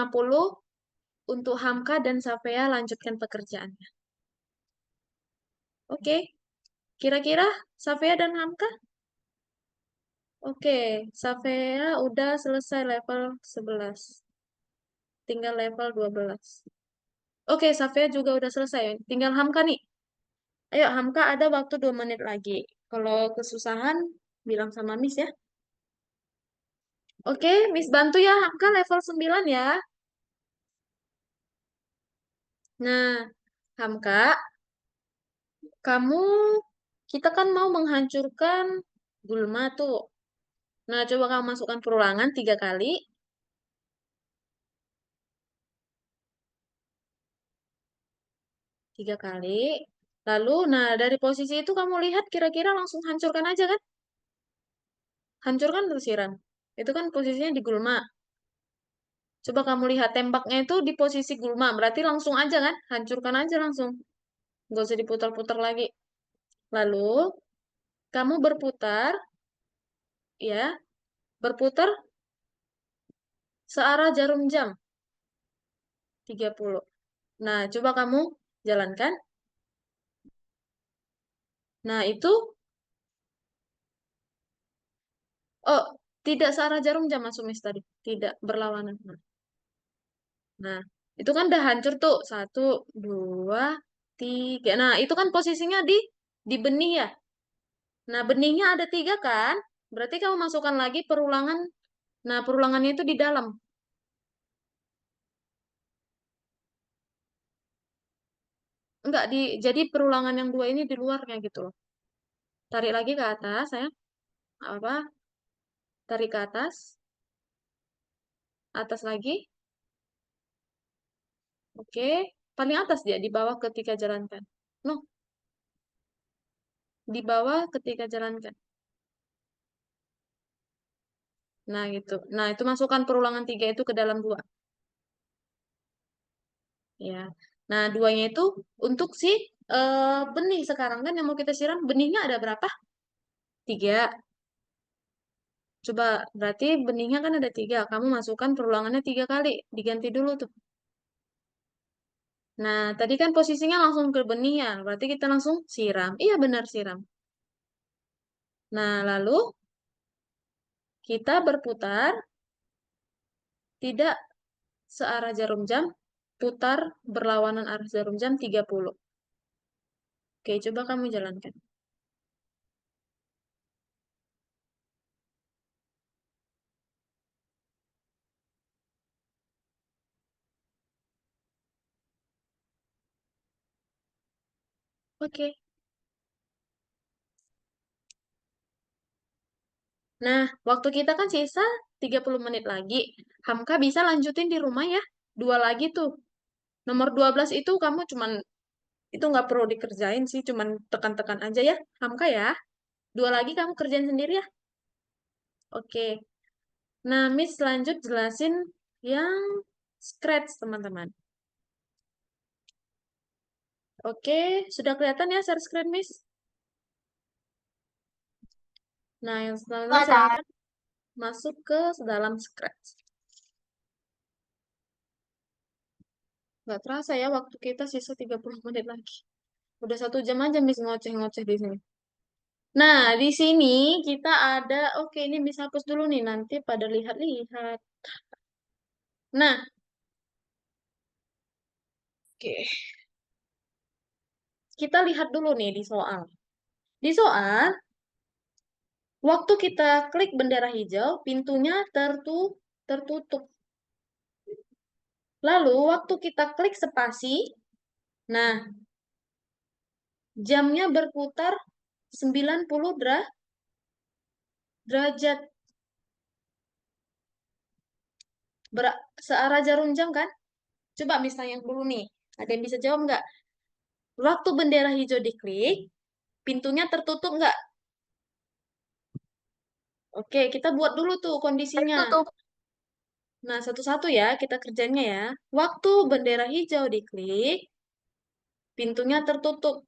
untuk Hamka dan Safea lanjutkan pekerjaannya. Oke, kira-kira Safea dan Hamka? Oke, Safea udah selesai level 11. Tinggal level 12. Oke, Safea juga udah selesai. Tinggal Hamka nih. Ayo, Hamka ada waktu 2 menit lagi. Kalau kesusahan, bilang sama Miss ya. Oke, Miss bantu ya. Hamka level 9 ya. Nah, Hamka, kamu, kita kan mau menghancurkan gulma tuh. Nah, coba kamu masukkan perulangan 3 kali. 3 kali. Lalu, nah dari posisi itu kamu lihat kira-kira langsung hancurkan aja kan? Hancurkan terus siram. Itu kan posisinya di gulma. Coba kamu lihat tembaknya itu di posisi gulma. Berarti langsung aja kan? Hancurkan aja langsung. Nggak usah diputar-putar lagi. Lalu, kamu berputar, ya. Berputar searah jarum jam. 30. Nah, coba kamu jalankan. Nah, itu, oh, tidak searah jarum jam masuk Miss tadi. Tidak berlawanan. Nah, itu kan udah hancur tuh. 1, 2, 3. Nah, itu kan posisinya di benih ya. Nah, benihnya ada 3 kan? Berarti kamu masukkan lagi perulangan. Nah, perulangannya itu di dalam. Enggak, jadi perulangan yang 2 ini di luarnya gitu loh. Tarik lagi ke atas, ya. Apa? Tarik ke atas. Atas lagi. Oke. Paling atas dia, di bawah ketika jalankan. No, di bawah ketika jalankan. Nah, gitu. Nah, itu masukkan perulangan 3 itu ke dalam 2. Ya. Nah, 2-nya itu untuk si benih sekarang kan yang mau kita siram. Benihnya ada berapa? 3. Coba, berarti benihnya kan ada 3. Kamu masukkan perulangannya 3 kali. Diganti dulu tuh. Nah, tadi kan posisinya langsung ke benih ya. Berarti kita langsung siram. Iya, benar siram. Nah, lalu kita berputar. Tidak searah jarum jam. Putar berlawanan arah jarum jam 30. Oke, coba kamu jalankan. Oke. Nah, waktu kita kan sisa 30 menit lagi. Hamka bisa lanjutin di rumah ya. 2 lagi tuh. Nomor 12 itu kamu cuman, itu nggak perlu dikerjain sih, cuman tekan-tekan aja ya. Hamka ya. 2 lagi kamu kerjain sendiri ya. Oke. Nah, Miss lanjut jelasin yang scratch, teman-teman. Oke, sudah kelihatan ya share screen, Miss? Nah, yang selanjutnya Nggak tahu. silahkan masuk ke dalam scratch. Nggak terasa ya waktu kita sisa 30 menit lagi. Udah 1 jam aja Miss ngoceh-ngoceh di sini. Nah, di sini kita ada, oke ini bisa hapus dulu nih, nanti pada lihat-lihat. Nah, oke. Kita lihat dulu nih di soal. Di soal, waktu kita klik bendera hijau, pintunya tertutup. Lalu, waktu kita klik spasi, nah, jamnya berputar 90 derajat. Searah jarum jam kan? Coba misalnya dulu nih, ada yang bisa jawab nggak? Waktu bendera hijau diklik, pintunya tertutup nggak? Oke, kita buat dulu tuh kondisinya. Tertutup. Nah, satu-satu ya, kita kerjanya ya. Waktu bendera hijau diklik, pintunya tertutup.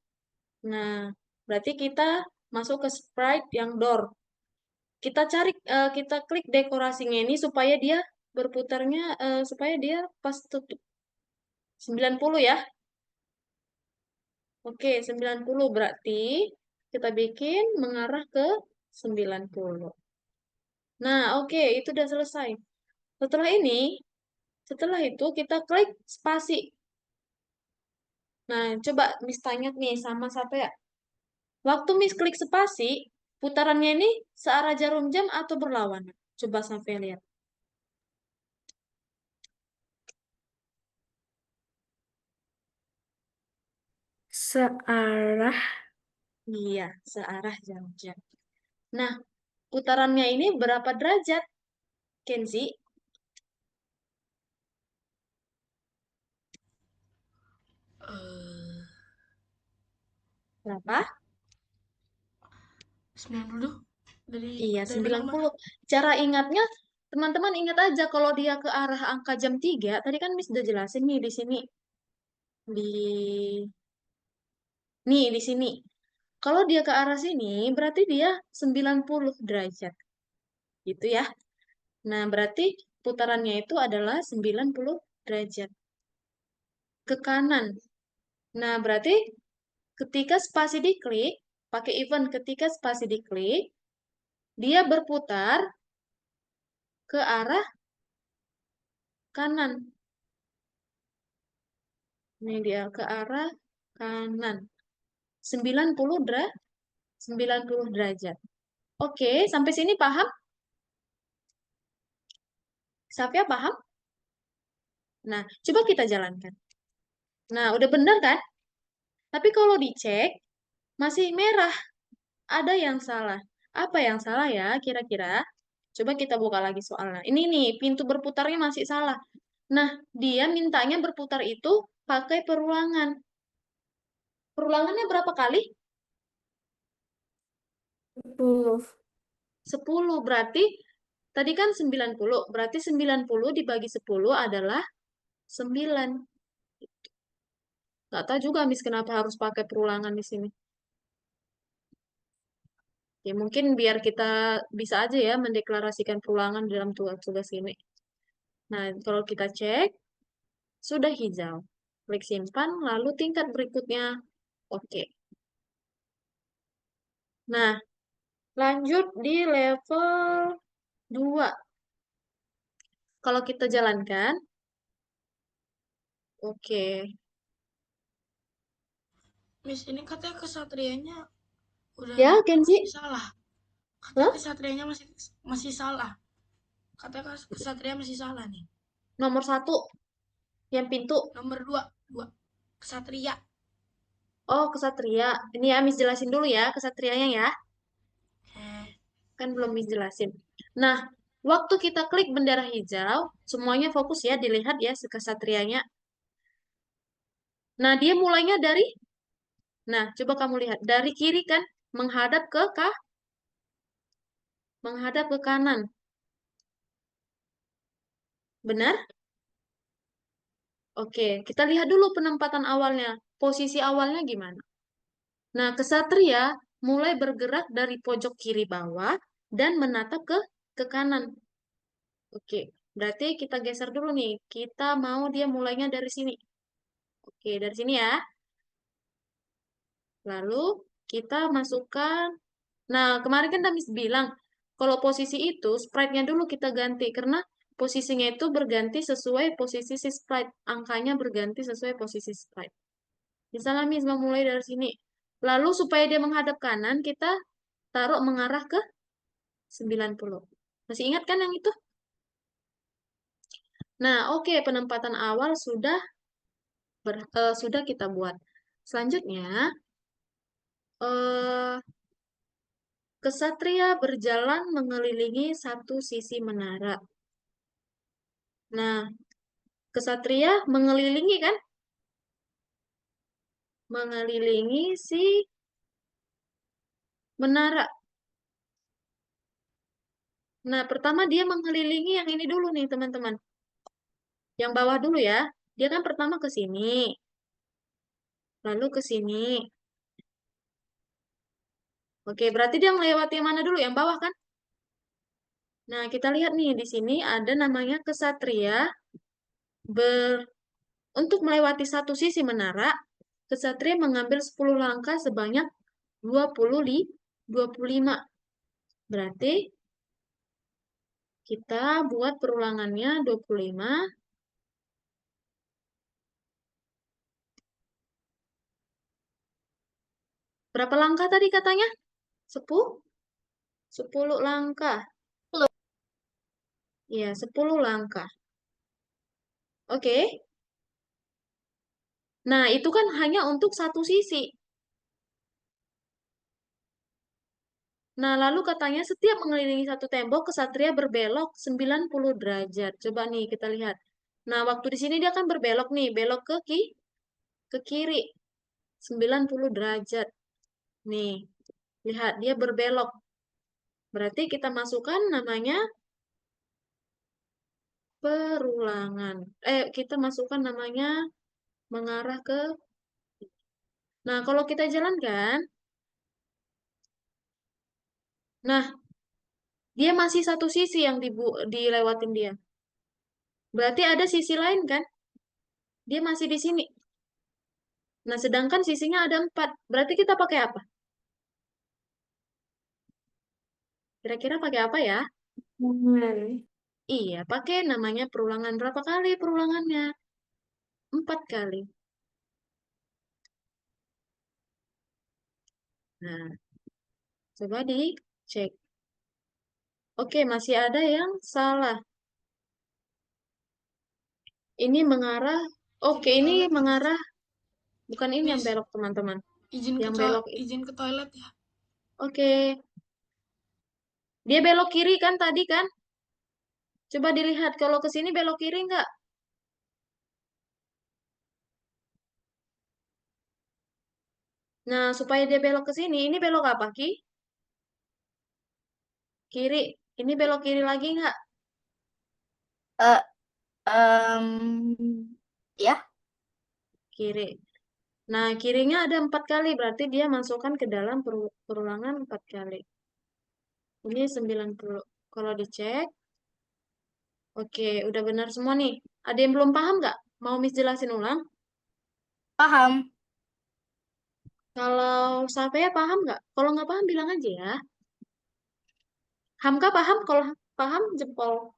Nah, berarti kita masuk ke sprite yang door. Kita cari, kita klik dekorasinya ini supaya dia berputarnya, supaya dia pas tutup. 90 ya. Oke, 90 berarti kita bikin mengarah ke 90. Nah, oke, itu udah selesai. Setelah ini, setelah itu kita klik spasi. Nah, coba Miss tanya nih sama siapa ya? Waktu Miss klik spasi, putarannya ini searah jarum jam atau berlawanan? Coba sampai lihat. Searah. Iya, searah jarum jam. Nah, putarannya ini berapa derajat, Kenzi? Eh, Berapa? 90 dari Iya, dari benang 90. Cara ingatnya, teman-teman ingat aja kalau dia ke arah angka jam 3, tadi kan Miss udah jelasin nih di sini. Di sini. Kalau dia ke arah sini, berarti dia 90 derajat. Gitu ya. Nah, berarti putarannya itu adalah 90 derajat. Ke kanan. Nah, berarti ketika spasi diklik, pakai event ketika spasi diklik, dia berputar ke arah kanan. Ini dia ke arah kanan. 90 derajat. Oke, sampai sini paham? Safia paham? Nah, coba kita jalankan. Nah, udah benar kan? Tapi kalau dicek, masih merah. Ada yang salah. Apa yang salah ya kira-kira? Coba kita buka lagi soalnya. Ini nih, pintu berputarnya masih salah. Nah, dia mintanya berputar itu pakai perulangan. Perulangannya berapa kali? 10. 10. Berarti tadi kan 90. Berarti 90 dibagi 10 adalah 9. Nggak tahu juga Miss kenapa harus pakai perulangan di sini. Ya mungkin biar kita bisa aja ya mendeklarasikan perulangan dalam tugas ini. Nah, kalau kita cek, sudah hijau. Klik simpan, lalu tingkat berikutnya. Oke. Nah, lanjut di level 2. Kalau kita jalankan, oke. Miss, ini katanya kesatrianya udah Ya, Kenzi? masih salah. Katanya Hah? kesatrianya masih salah. Katanya kesatria masih salah nih. Nomor 1, yang pintu. Nomor 2, 2 kesatria. Oh, kesatria. Ini ya, Miss jelasin dulu ya, kesatrianya ya. Eh, Kan belum Miss jelasin. Nah, waktu kita klik bendera hijau, semuanya fokus ya, dilihat ya kesatrianya. Nah, dia mulainya dari, nah, coba kamu lihat, dari kiri kan, menghadap ke kanan. Benar? Oke, kita lihat dulu penempatan awalnya. Posisi awalnya gimana? Nah, kesatria mulai bergerak dari pojok kiri bawah dan menatap ke kanan. Oke, berarti kita geser dulu nih. Kita mau dia mulainya dari sini. Oke, dari sini ya. Lalu kita masukkan. Nah, kemarin kan Tamis bilang, kalau posisi itu, sprite-nya dulu kita ganti. Karena posisinya itu berganti sesuai posisi si sprite. Angkanya berganti sesuai posisi sprite. Misalnya Miss mau mulai dari sini. Lalu supaya dia menghadap kanan, kita taruh mengarah ke 90. Masih ingat kan yang itu? Nah, oke, penempatan awal sudah kita buat. Selanjutnya, eh, kesatria berjalan mengelilingi satu sisi menara. Nah, kesatria mengelilingi kan? Mengelilingi si menara. Nah, pertama dia mengelilingi yang ini dulu nih, teman-teman. Yang bawah dulu ya. Dia kan pertama ke sini, lalu ke sini. Oke, berarti dia melewati yang mana dulu? Yang bawah kan? Nah, kita lihat nih, di sini ada namanya kesatria. Untuk melewati satu sisi menara, kesatria mengambil 10 langkah sebanyak 25. Berarti kita buat perulangannya 25. Berapa langkah tadi katanya? 10 langkah. 10. Iya, 10 langkah. Oke. Nah, itu kan hanya untuk satu sisi. Nah, lalu katanya setiap mengelilingi satu tembok, kesatria berbelok 90 derajat. Coba nih kita lihat. Nah, waktu di sini dia kan berbelok nih, belok ke kiri 90 derajat. Nih, lihat dia berbelok. Berarti kita masukkan namanya perulangan. Kita masukkan namanya mengarah ke. Nah, kalau kita jalankan, nah, dia masih satu sisi yang dilewatin dia. Berarti ada sisi lain kan? Dia masih di sini. Nah, sedangkan sisinya ada 4. Berarti kita pakai apa? Kira-kira pakai apa ya? Iya, pakai namanya perulangan. Berapa kali perulangannya? 4 kali. Nah, coba dicek. Oke, masih ada yang salah. Ini mengarah. Oke, Izin ke ini toilet ya, Miss. mengarah. Bukan ini yang Miss, belok, teman-teman. izin Yang belok. izin ke toilet ya. Oke. Dia belok kiri kan tadi kan? Coba dilihat. Kalau ke sini belok kiri nggak? Nah, supaya dia belok ke sini, ini belok apa, Ki? Kiri. Ini belok kiri lagi nggak? Eh, ya, Kiri. Nah, kirinya ada 4 kali, berarti dia masukkan ke dalam perulangan 4 kali. Ini 90. Kalau dicek, oke, udah benar semua nih. Ada yang belum paham nggak? Mau Miss jelasin ulang? paham. Kalau Safea paham nggak? Kalau nggak paham bilang aja ya. Hamka paham? Kalau paham jempol.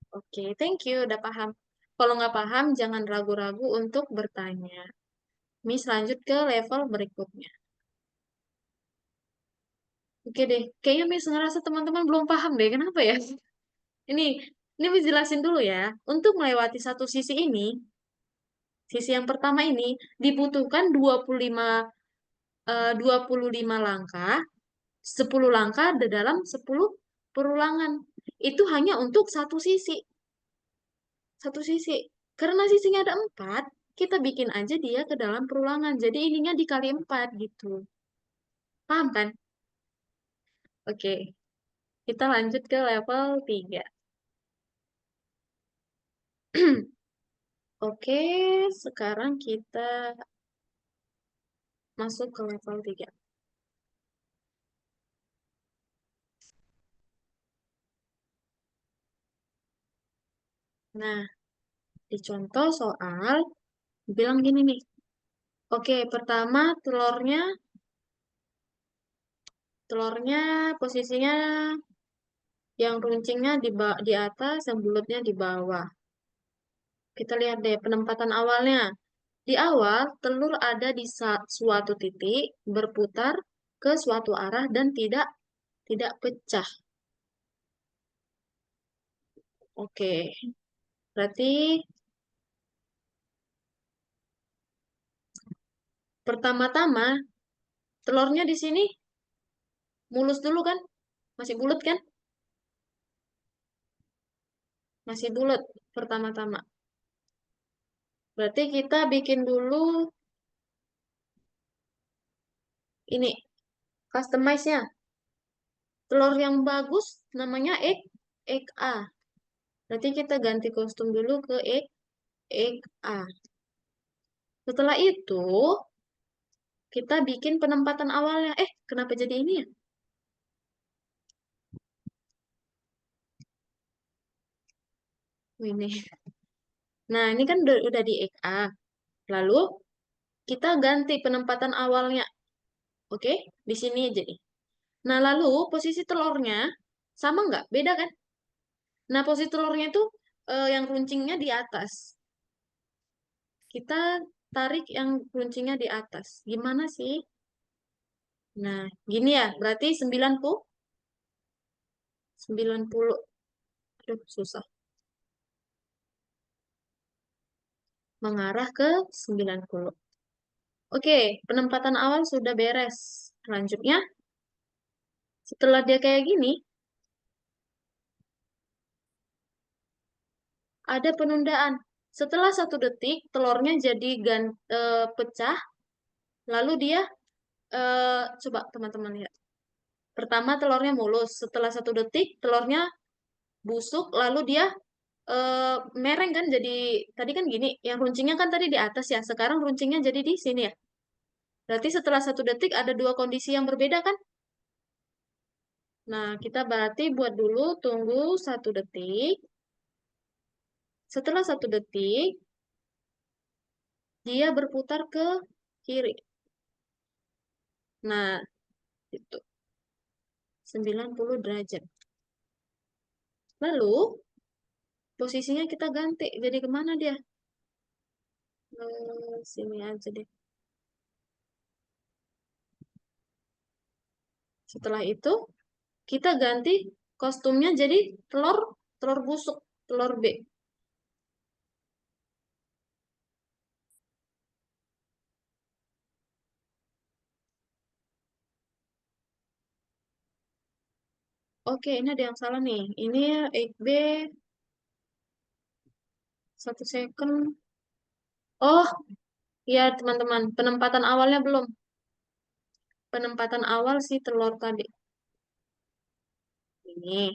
Oke, thank you, udah paham. Kalau nggak paham, jangan ragu-ragu untuk bertanya. Miss lanjut ke level berikutnya. Oke deh, kayaknya Miss ngerasa teman-teman belum paham deh. Kenapa ya? Ini, ini Miss jelasin dulu ya. Untuk melewati satu sisi yang pertama ini dibutuhkan 25 langkah, 10 langkah dalam 10 perulangan. Itu hanya untuk satu sisi. Satu sisi. Karena sisinya ada 4, kita bikin aja dia ke dalam perulangan. Jadi ininya dikali 4 gitu. Paham kan? Oke, kita lanjut ke level 3. Oke, sekarang kita masuk ke level 3. Nah, di contoh soal, bilang gini nih. Oke, pertama telurnya posisinya yang runcingnya di atas, yang bulatnya di bawah. Kita lihat deh penempatan awalnya. Di awal, telur ada di suatu titik, berputar ke suatu arah dan tidak pecah. Oke, berarti pertama-tama telurnya di sini mulus dulu kan? Masih bulat kan? Masih bulat pertama-tama. Berarti kita bikin dulu ini customize-nya. Telur yang bagus namanya egg A. Berarti kita ganti kostum dulu ke egg A. Setelah itu kita bikin penempatan awalnya. Kenapa jadi ini ya? Ini. Nah, ini kan udah di egg A. Lalu kita ganti penempatan awalnya. Oke, di sini aja nih. Nah, lalu posisi telurnya sama nggak? Beda kan? Nah, posisi telurnya itu yang runcingnya di atas. Kita tarik yang runcingnya di atas. Gimana sih? Nah, gini ya. Berarti 90. Aduh, susah. Mengarah ke 90. Oke, penempatan awal sudah beres. Selanjutnya, setelah dia kayak gini, ada penundaan. Setelah 1 detik, telurnya jadi pecah, lalu dia Coba teman-teman lihat. Pertama telurnya mulus, setelah 1 detik telurnya busuk, lalu dia mereng kan, jadi tadi kan gini, yang runcingnya kan tadi di atas ya, sekarang runcingnya jadi di sini ya. Berarti setelah 1 detik ada dua kondisi yang berbeda kan? Nah, kita berarti buat dulu tunggu 1 detik. Setelah 1 detik, dia berputar ke kiri. Nah, itu 90 derajat. Lalu, posisinya kita ganti. Jadi kemana dia? Sini aja deh. Setelah itu, kita ganti kostumnya jadi telur, telur busuk, telur B. Oke, ini ada yang salah nih. Ini egg B 1 second. Oh, ya teman-teman, penempatan awalnya belum. Penempatan awal si telur tadi. Ini.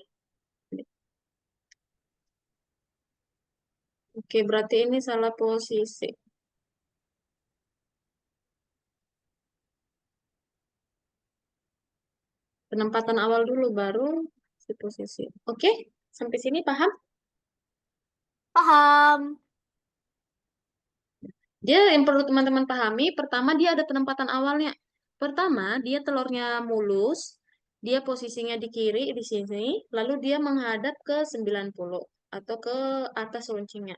Oke, berarti ini salah posisi. Penempatan awal dulu, baru si posisi. Oke, sampai sini paham? Paham. Dia yang perlu teman-teman pahami, pertama dia ada penempatan awalnya. Pertama, dia telurnya mulus, dia posisinya di kiri di sini, lalu dia menghadap ke 90 atau ke atas runcingnya.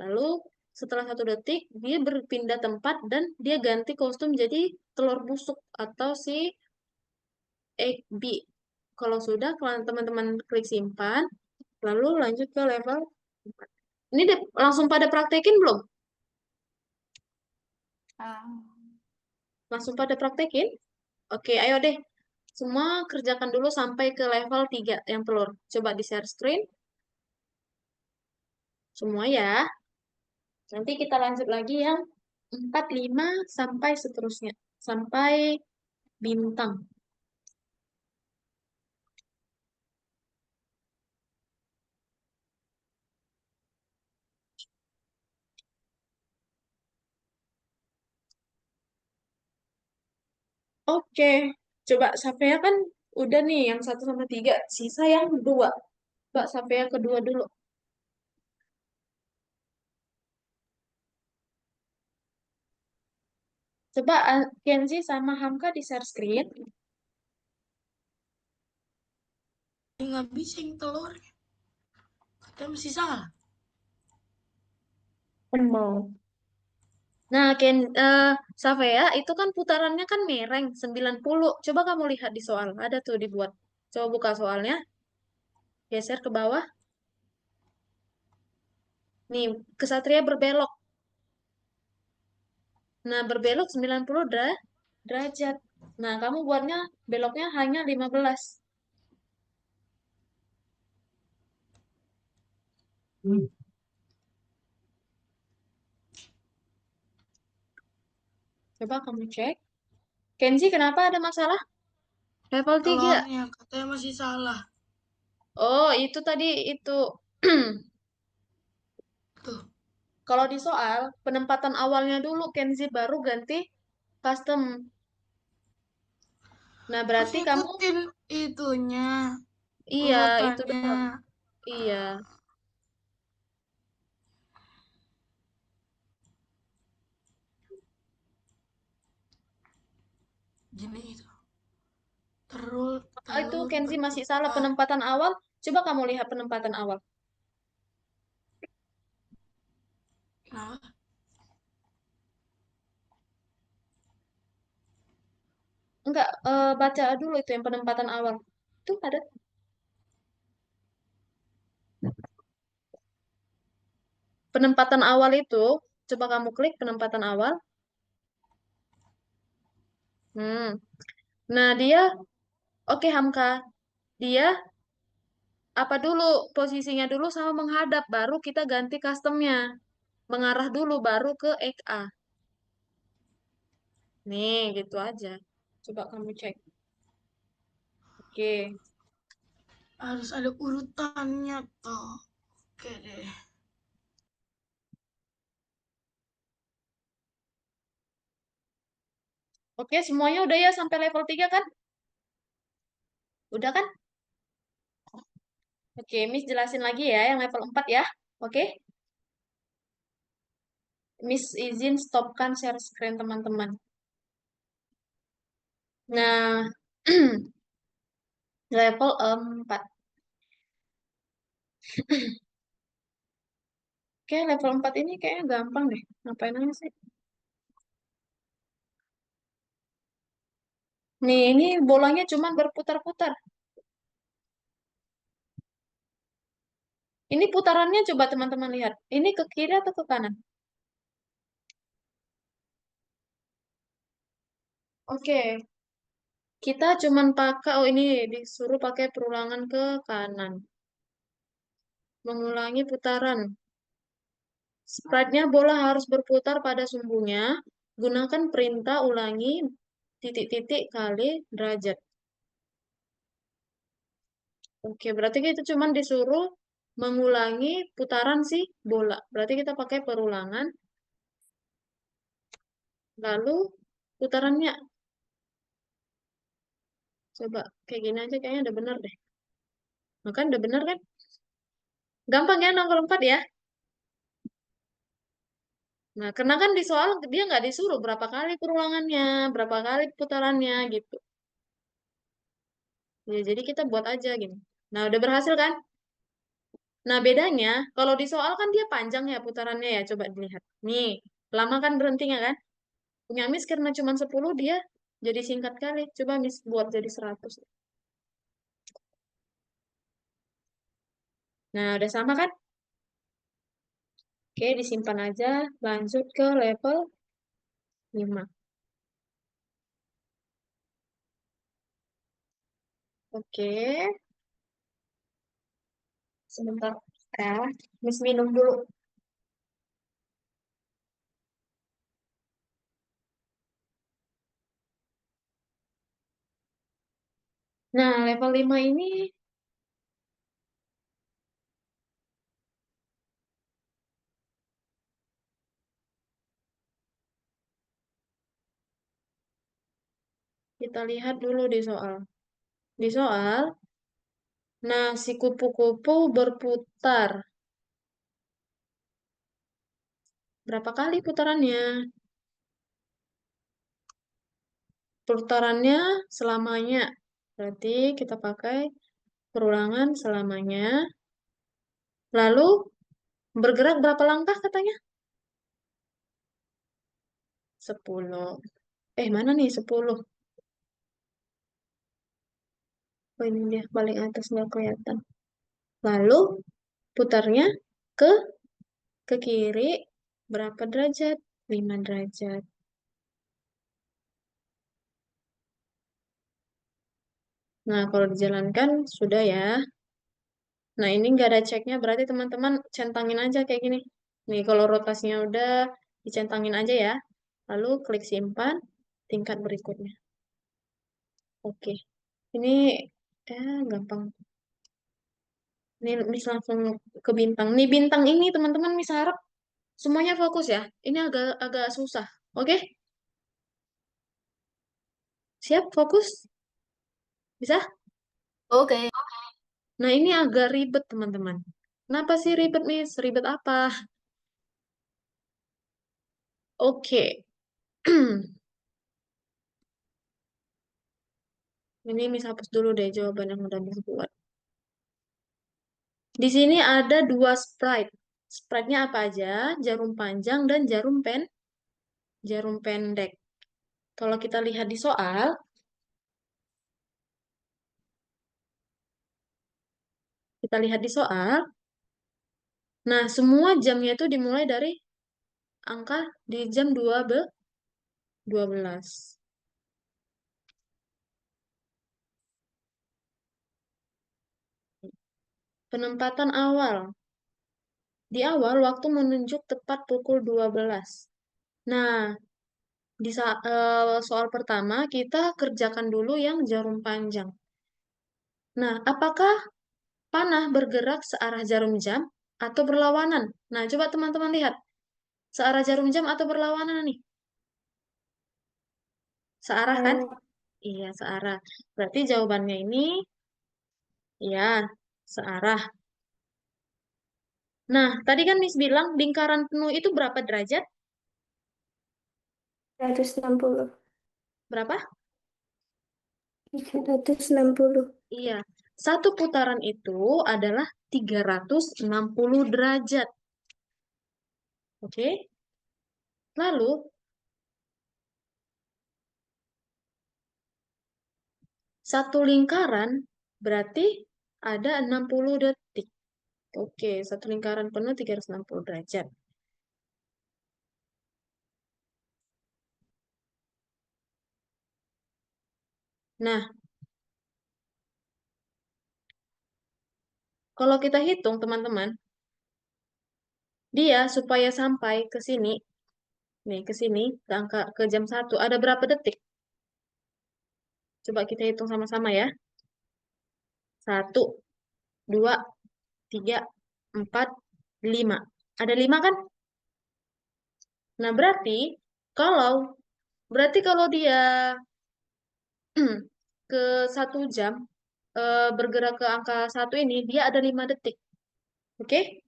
Lalu setelah 1 detik, dia berpindah tempat dan dia ganti kostum jadi telur busuk atau si egg B. Kalau sudah, kalau teman-teman klik simpan, lalu lanjut ke level 4. Ini langsung pada praktekin belum? Ah. Langsung pada praktekin? Oke, ayo deh. Semua kerjakan dulu sampai ke level 3 yang telur. Coba di share screen. Semua ya. Nanti kita lanjut lagi yang 4, 5, sampai seterusnya. Sampai bintang. Oke. Coba Safea kan udah nih yang 1 sampai 3. Sisa yang 2. Coba Safea kedua dulu. Coba Kenzi sama Hamka di share screen. Nggak bisa yang telur. Katanya masih salah. Nah, Safea itu kan putarannya kan mereng 90. Coba kamu lihat di soal. Ada tuh dibuat. Coba buka soalnya. Geser ke bawah. Nih, kesatria berbelok. Nah, berbelok 90 derajat. Nah, kamu buatnya beloknya hanya 15. Coba kamu cek. Kenzi, kenapa ada masalah? Level 3. Telurnya katanya masih salah. Oh, itu tadi itu. Tuh. Kalau di soal, penempatan awalnya dulu Kenzi baru ganti custom. Nah, Harus berarti kamu ngikutin itunya. iya, itu Urutannya. doang. Iya. Gini itu. Terus Oh, itu telur Kenzi masih salah berputar. penempatan awal. Coba kamu lihat penempatan awal. Kenapa? Enggak, baca dulu itu yang penempatan awal. Itu ada. Penempatan awal itu, coba kamu klik penempatan awal. Hmm. Nah, dia, oke Hamka, dia apa dulu posisinya dulu sama menghadap, baru kita ganti customnya. Mengarah dulu, baru ke XA. Nih, gitu aja. Coba kamu cek. Oke. Harus ada urutannya toh. Oke deh. Oke, semuanya udah ya sampai level 3 kan? Udah kan? Oke, Miss jelasin lagi ya yang level 4 ya. Oke? Miss izin stopkan share screen teman-teman. Nah, level 4. Oke, level 4 ini kayaknya gampang deh. Ngapain aja sih? Nih, ini bolanya cuma berputar-putar. Ini putarannya coba teman-teman lihat. Ini ke kiri atau ke kanan? Oke, kita cuman pakai, oh ini disuruh pakai perulangan ke kanan. Mengulangi putaran. Sprite-nya bola harus berputar pada sumbunya. Gunakan perintah ulangi titik-titik kali derajat. Oke, berarti kita cuman disuruh mengulangi putaran si bola. Berarti kita pakai perulangan. Lalu putarannya. Coba kayak gini aja kayaknya udah bener deh. Nah, kan udah bener kan? Gampang ya nomor 4 ya. Nah, karena kan di soal dia nggak disuruh berapa kali perulangannya, berapa kali putarannya gitu. Ya, jadi kita buat aja gini. Nah, udah berhasil kan? Nah, bedanya kalau di soal kan dia panjang ya putarannya ya. Coba dilihat. Nih, lama kan berhentinya kan? Punya Miss karena cuma 10 dia jadi singkat kali. Coba Miss buat jadi 100. Nah, udah sama kan? Oke, disimpan aja. Lanjut ke level 5. Oke, sebentar ya. Miss minum dulu. Nah, level 5 ini kita lihat dulu di soal. Di soal, nah si kupu-kupu berputar. Berapa kali putarannya? Putarannya selamanya. Berarti kita pakai perulangan selamanya. Lalu bergerak berapa langkah katanya? 10. Mana nih 10? Oh ini dia paling atas nggak kelihatan. Lalu putarnya ke ke kiri berapa derajat? 5 derajat. Nah, kalau dijalankan sudah ya. Nah, ini nggak ada ceknya, berarti teman-teman centangin aja kayak gini. Nih, kalau rotasinya udah, dicentangin aja ya. Lalu klik simpan, tingkat berikutnya. Oke, ini gampang. Ini bisa langsung ke bintang. Nih, bintang ini teman-teman bisa harap semuanya fokus ya. Ini agak agak susah. Oke, siap fokus? Bisa? Oke. Nah, ini agak ribet teman-teman. Kenapa sih ribet, Miss? Ribet apa? Oke. Ini Miss hapus dulu deh jawaban yang udah Miss buat. Di sini ada dua sprite. Sprite-nya apa aja? Jarum panjang dan jarum pendek. Kalau kita lihat di soal, nah semua jamnya itu dimulai dari angka di jam 12. Penempatan awal. Di awal waktu menunjuk tepat pukul 12. Nah, Di soal pertama, kita kerjakan dulu yang jarum panjang. Nah, apakah panah bergerak searah jarum jam atau berlawanan? Nah, coba teman-teman lihat. Searah jarum jam atau berlawanan nih? Searah kan? Iya, searah. Berarti jawabannya ini ya, searah. Nah, tadi kan Miss bilang lingkaran penuh itu berapa derajat? 360. Berapa? 360. Iya. Satu putaran itu adalah 360 derajat. Oke? Lalu, satu lingkaran berarti ada 60 detik. Oke, satu lingkaran penuh 360 derajat. Nah, kalau kita hitung, teman-teman, dia supaya sampai ke sini, nih ke sini, ke angka ke jam 1, ada berapa detik? Coba kita hitung sama-sama ya. 1, 2, 3, 4, 5. Ada 5 kan? Nah, kalau berarti kalau dia ke 1 jam bergerak ke angka 1 ini, dia ada 5 detik. Oke?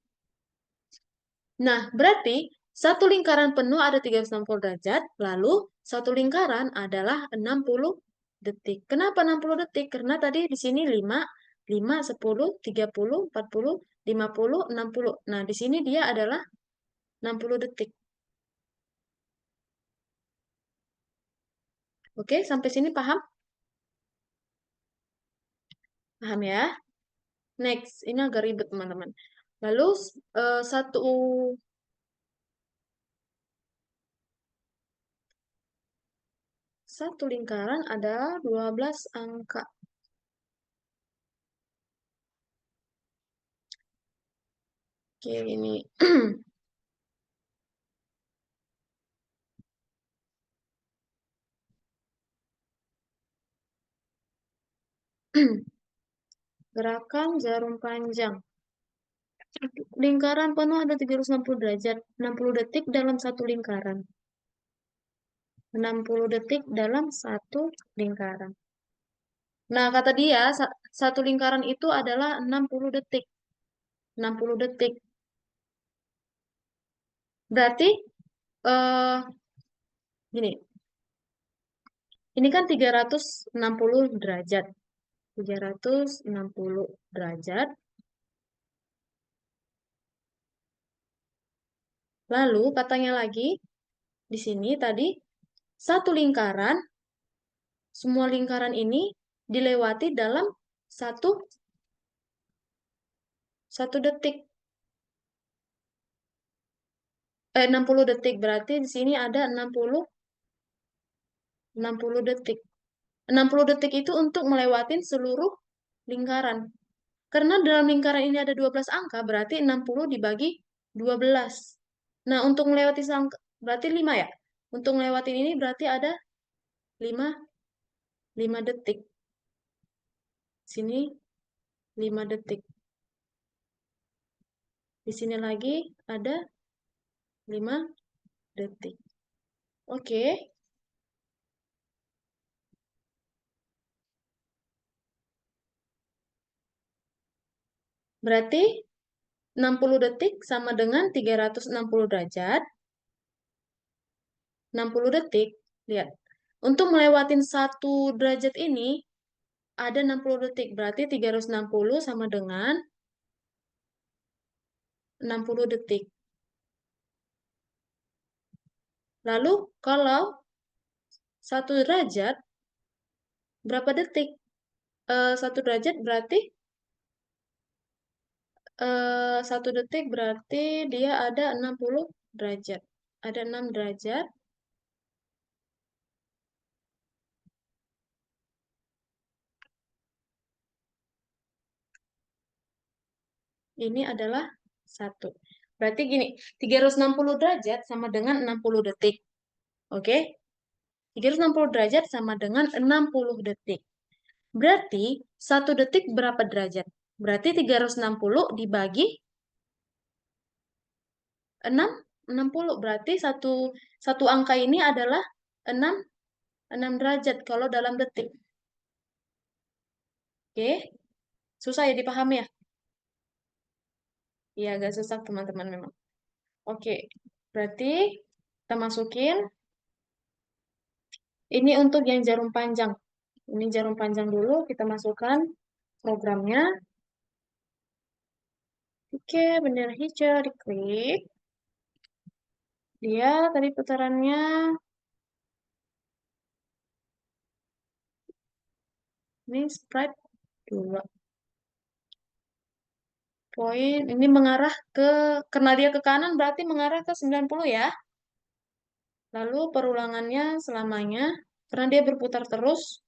Nah, berarti satu lingkaran penuh ada 360 derajat, lalu satu lingkaran adalah 60 detik. Kenapa 60 detik? Karena tadi di sini 5, 5, 10, 30, 40, 50, 60. Nah, di sini dia adalah 60 detik. Oke, sampai sini paham? Paham ya? Next, ini agak ribet teman-teman. Lalu satu lingkaran adalah 12 angka. Oke, ini. Gerakan jarum panjang. Lingkaran penuh ada 360 derajat. 60 detik dalam satu lingkaran. 60 detik dalam satu lingkaran. Nah, kata dia, satu lingkaran itu adalah 60 detik. 60 detik. Berarti, eh gini, ini kan 360 derajat. 360 derajat. Lalu, katanya lagi, di sini tadi, satu lingkaran, semua lingkaran ini dilewati dalam satu detik. 60 detik. Berarti di sini ada 60 detik. 60 detik itu untuk melewatin seluruh lingkaran. Karena dalam lingkaran ini ada 12 angka, berarti 60 dibagi 12. Nah, untuk melewati berarti 5 ya? Untuk melewati ini berarti ada 5 detik. Sini 5 detik. Di sini lagi ada 5 detik. Oke. Berarti 60 detik sama dengan 360 derajat. 60 detik, lihat. Untuk melewatin 1 derajat ini, ada 60 detik. Berarti 360 sama dengan 60 detik. Lalu, kalau 1 derajat, berapa detik? 1 derajat berarti 1 detik berarti dia ada 60 derajat. Ada 6 derajat. Ini adalah 1. Berarti gini, 360 derajat sama dengan 60 detik. Oke? 360 derajat sama dengan 60 detik. Berarti 1 detik berapa derajat? Berarti 360 dibagi 60. Berarti satu angka ini adalah 6 derajat kalau dalam detik. Oke, susah ya dipahami ya? Iya, agak susah teman-teman memang. Oke, berarti kita masukin. Ini untuk yang jarum panjang. Ini jarum panjang dulu, kita masukkan programnya. Oke, bendera hijau diklik. Dia tadi putarannya ini sprite 2. Poin ini mengarah karena dia ke kanan berarti mengarah ke 90 ya. Lalu perulangannya selamanya, karena dia berputar terus.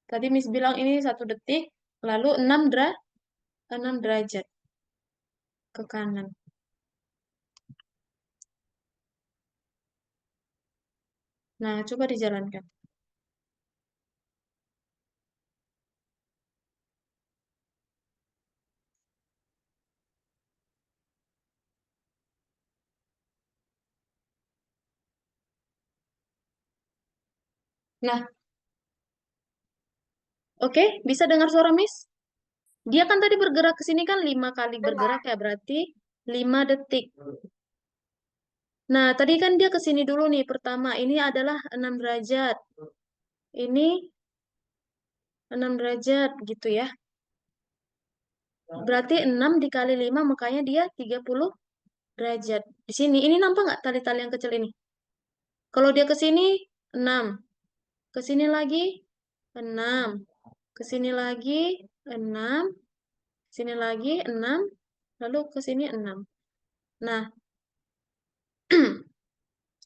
Tadi Miss bilang ini 1 detik, lalu 6 derajat ke kanan. Nah, coba dijalankan. Nah, oke, bisa dengar suara Miss? Dia kan tadi bergerak ke sini kan 5 kali bergerak ya, berarti 5 detik. Nah, tadi kan dia ke sini dulu nih, pertama. Ini adalah 6 derajat. Ini 6 derajat gitu ya. Berarti 6 dikali 5, makanya dia 30 derajat. Di sini, ini nampak nggak tali-tali yang kecil ini? Kalau dia ke sini, 6. Ke sini lagi, 6. Ke sini lagi, 6. Ke sini lagi, 6. Lalu ke sini, 6. Nah,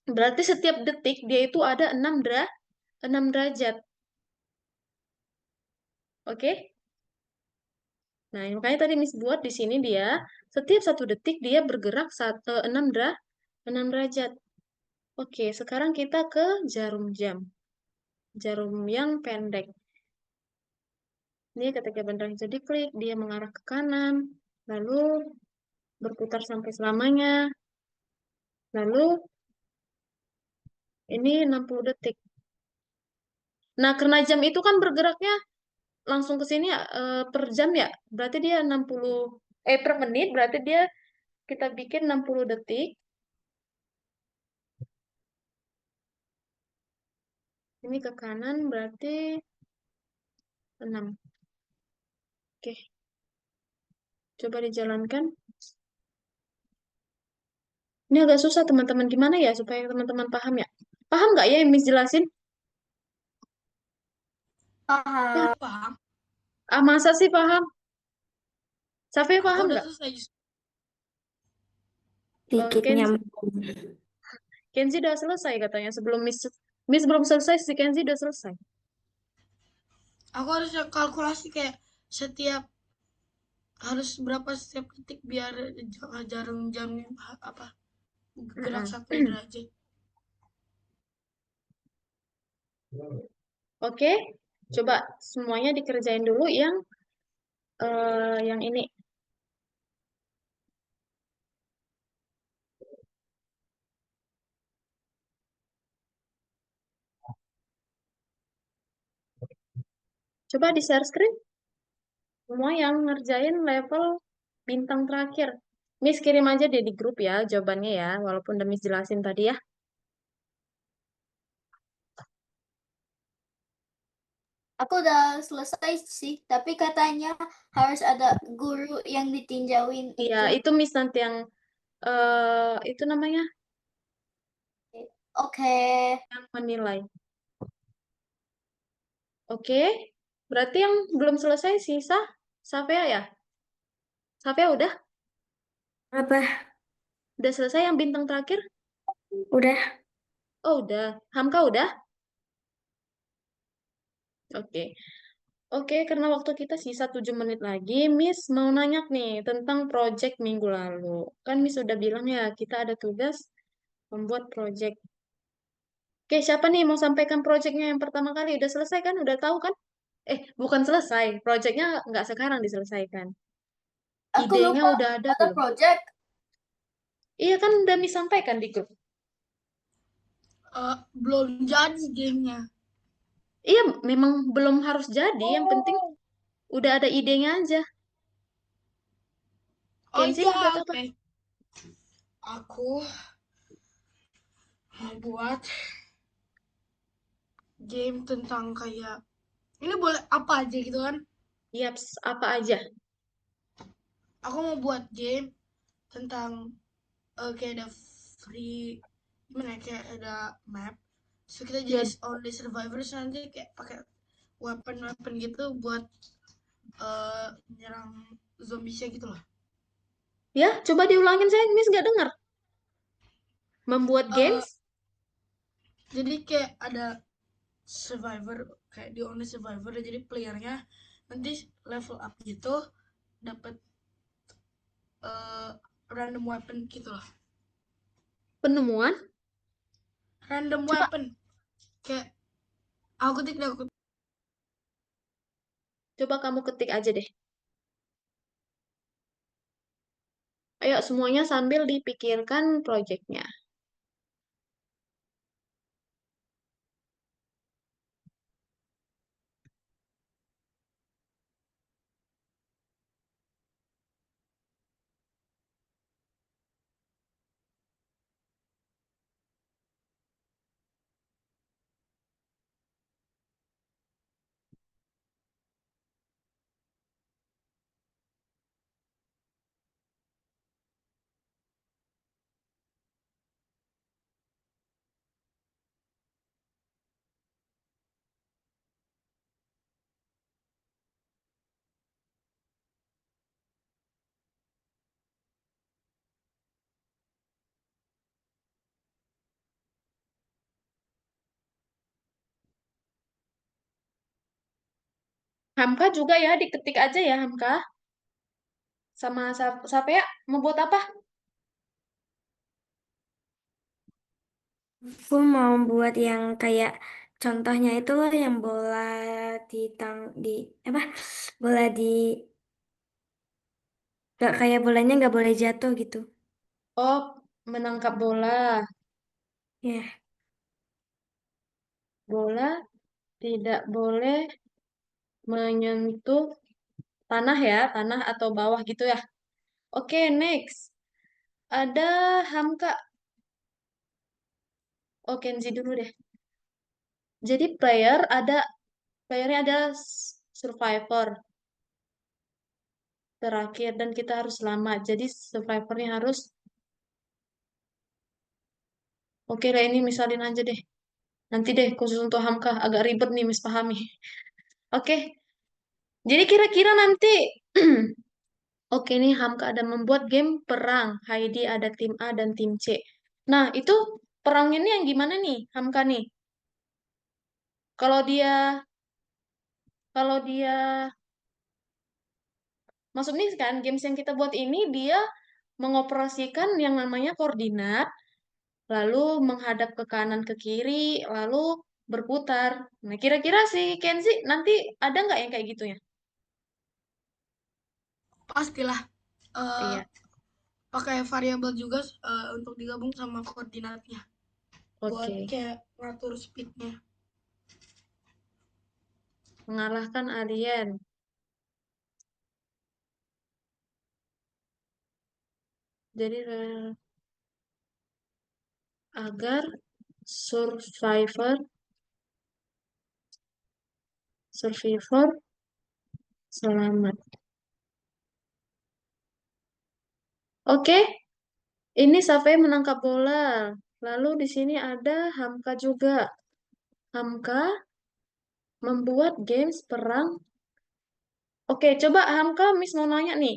berarti setiap detik dia itu ada 6 derajat. Oke? Nah, makanya tadi Miss buat di sini dia setiap 1 detik dia bergerak 6 derajat. Oke, sekarang kita ke jarum jam. Jarum yang pendek. Ini ketika benda itu diklik, dia mengarah ke kanan, lalu berputar sampai selamanya. Lalu ini 60 detik. Nah, karena jam itu kan bergeraknya langsung ke sini ya, per jam ya. Berarti dia 60 per menit, berarti dia kita bikin 60 detik. Ini ke kanan berarti 6. Oke. Coba dijalankan. Ini agak susah teman-teman. Gimana ya supaya teman-teman paham ya? Paham nggak ya yang Miss jelasin? Ya, Paham. Paham? masa sih paham? Safia Aku paham udah nggak? selesai. Dikit Kenzi, nyambung. Kenzi udah selesai katanya. Sebelum Miss belum selesai, si Kenzi udah selesai. Aku harus kalkulasi kayak setiap harus berapa setiap detik biar jarum jamnya apa gerak Mm-mm. 1 derajat. Oke, coba semuanya dikerjain dulu yang ini. Coba di share screen. Semua yang ngerjain level bintang terakhir. Miss kirim aja deh di grup ya jawabannya ya, walaupun udah Miss jelasin tadi ya. Aku udah selesai sih, tapi katanya harus ada guru yang ditinjauin Iya, itu. itu Miss nanti yang itu namanya Oke. yang menilai. Oke, berarti yang belum selesai sisa Safea ya? Safea udah? Apa? Udah selesai yang bintang terakhir? Udah. Oh, udah. Hamka udah? Oke. Oke, karena waktu kita sisa 7 menit lagi, Miss mau nanya nih tentang project minggu lalu. Kan Miss udah bilang ya, kita ada tugas membuat project. Oke, siapa nih mau sampaikan proyeknya yang pertama kali? Udah selesai kan? Udah tahu kan? Bukan selesai. Proyeknya nggak sekarang diselesaikan. Aku Idenya lupa udah ada ada belum? project. Iya kan udah disampaikan di grup. Belum jadi gamenya. Iya, memang belum harus jadi. Yang penting Oh. udah ada idenya aja. Oh Kenzi iya, buat apa? oke. Aku mau buat game tentang kayak ini boleh apa aja gitu kan? Yaps, apa aja? Aku mau buat game tentang kayak ada free gimana ya, kayak ada map. So kita jadi Ya, only survivors nanti kayak pakai weapon gitu buat nyerang zombie gitu loh. ya, coba diulangin saya, Miss nggak dengar. Membuat Eh, games? jadi kayak ada survivor kayak di only survivor jadi playernya nanti level up gitu dapat eh, random weapon gitu loh. Penemuan? Random Coba, weapon kayak aku ketik deh aku. coba kamu ketik aja deh. Ayo semuanya sambil dipikirkan proyeknya. Hamka juga ya, diketik aja ya Hamka. Sama siapa ya? Mau buat apa? Aku mau buat yang kayak contohnya itu loh yang bola di apa? Bola di gak kayak bolanya nggak boleh jatuh gitu. Oh, menangkap bola. Ya, Bola tidak boleh menyentuh tanah ya, tanah atau bawah gitu ya. Oke, next. Ada Hamka. Oh, Kenzi dulu deh. Jadi playernya ada survivor terakhir dan kita harus selamat. Jadi survivornya harus, oke lah ini misalin aja deh. Nanti deh khusus untuk Hamka agak ribet nih Miss pahami. Oke, jadi kira-kira nanti oke nih Hamka ada membuat game perang. Heidi ada tim A dan tim C. Nah, itu perang ini yang gimana nih Hamka nih? Kalau dia kalau dia masuk nih kan games yang kita buat ini dia mengoperasikan yang namanya koordinat, lalu menghadap ke kanan ke kiri, lalu berputar. Nah, kira-kira si Kenzi nanti ada nggak yang kayak gitu ya? Pastilah eh, Iya, pakai variabel juga untuk digabung sama koordinatnya buat oke. kayak ngatur speednya. Mengalahkan alien. Jadi agar survivor survivor selamat. Oke, ini Safei menangkap bola. Lalu di sini ada Hamka juga. Hamka membuat games perang. Oke, coba Hamka, Miss mau nanya nih.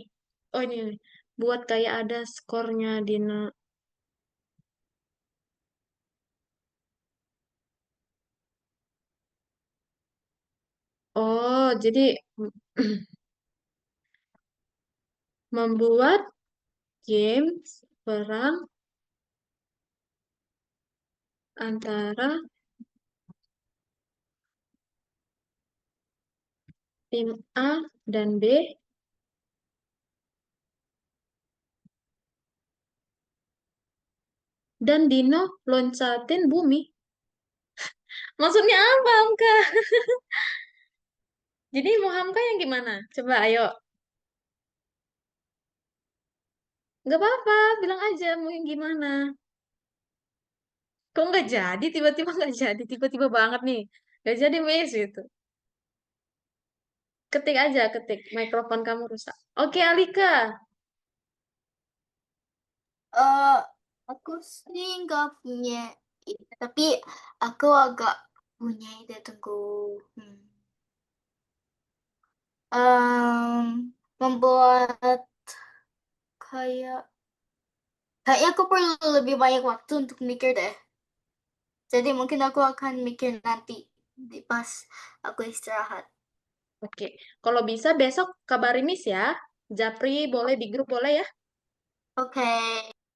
Oh ini, nih. Buat kayak ada skornya di. Oh, jadi membuat games perang antara tim A dan B dan Dino loncatin bumi. Maksudnya apa, Hamka? Jadi mau Hamka yang gimana? Coba ayo. Nggak apa-apa, bilang aja mau yang gimana. Kok nggak jadi? Tiba-tiba nggak jadi. Tiba-tiba banget nih. Nggak jadi, Miss, gitu. Ketik aja, ketik. Mikrofon kamu rusak. Oke, Alika. Eh, aku sih nggak punya ide, tapi aku agak punya ide. Tunggu. Hmm. Membuat kayak kayaknya aku perlu lebih banyak waktu untuk mikir deh. Jadi mungkin aku akan mikir nanti di pas aku istirahat. Oke. Kalau bisa besok kabarin Miss ya. Japri boleh, di grup boleh ya. Oke.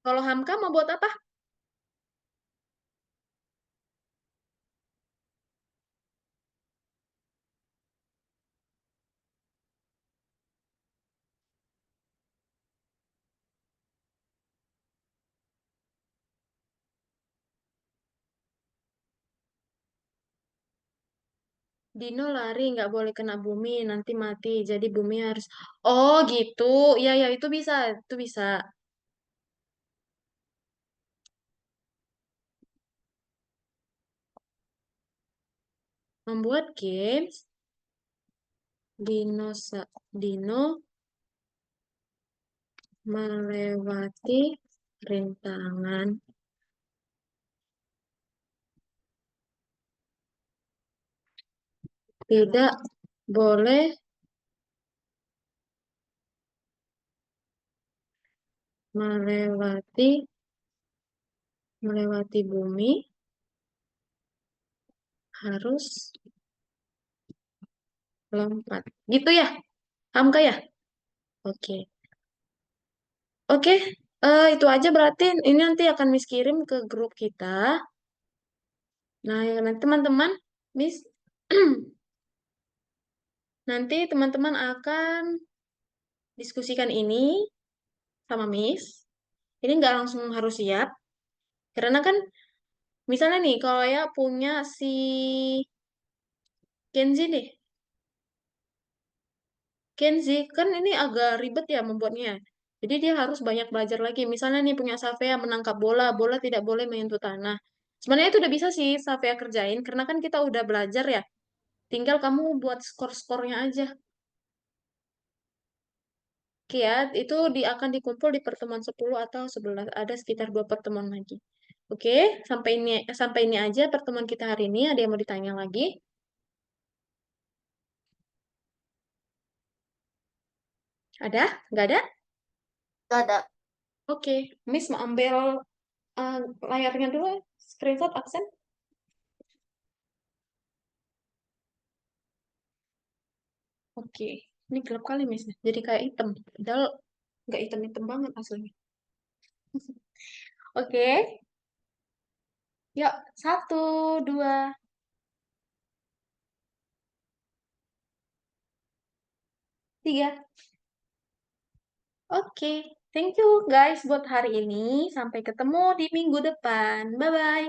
Kalau Hamka mau buat apa? Dino lari nggak boleh kena bumi, nanti mati. Jadi bumi harus. Oh gitu. Ya ya itu bisa, itu bisa. Membuat games. Dino melewati rintangan tidak boleh melewati bumi harus lompat. Gitu ya, Hamka ya? Oke. Oke, itu aja berarti ini nanti akan Miss kirim ke grup kita. Nah, ya, nanti teman-teman, Miss, nanti teman-teman akan diskusikan ini sama Miss. Ini nggak langsung harus siap, karena kan misalnya nih, kalau ya punya si Kenzi nih, Kenzi kan ini agak ribet ya membuatnya. Jadi dia harus banyak belajar lagi. Misalnya nih punya Safea menangkap bola, bola tidak boleh menyentuh tanah. Sebenarnya itu udah bisa sih Safea kerjain, karena kan kita udah belajar ya. Tinggal kamu buat skor-skornya aja. Oke ya, itu akan dikumpul di pertemuan 10 atau 11. Ada sekitar 2 pertemuan lagi. Oke, sampai ini aja pertemuan kita hari ini. Ada yang mau ditanya lagi? Ada? Nggak ada? Gak ada. Oke, Miss mau ambil eh, layarnya dulu, ya. Screenshot absen. Oke, ini gelap kali Miss. Jadi kayak hitam. Padahal nggak hitam-hitam banget aslinya. Oke, yuk. 1, 2, 3. Oke, thank you guys buat hari ini. Sampai ketemu di minggu depan. Bye-bye.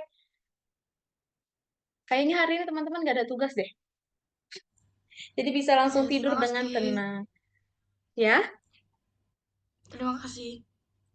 Kayaknya hari ini teman-teman gak ada tugas deh. Jadi bisa langsung Ya, tidur terima dengan kasih. tenang. Ya, Terima kasih.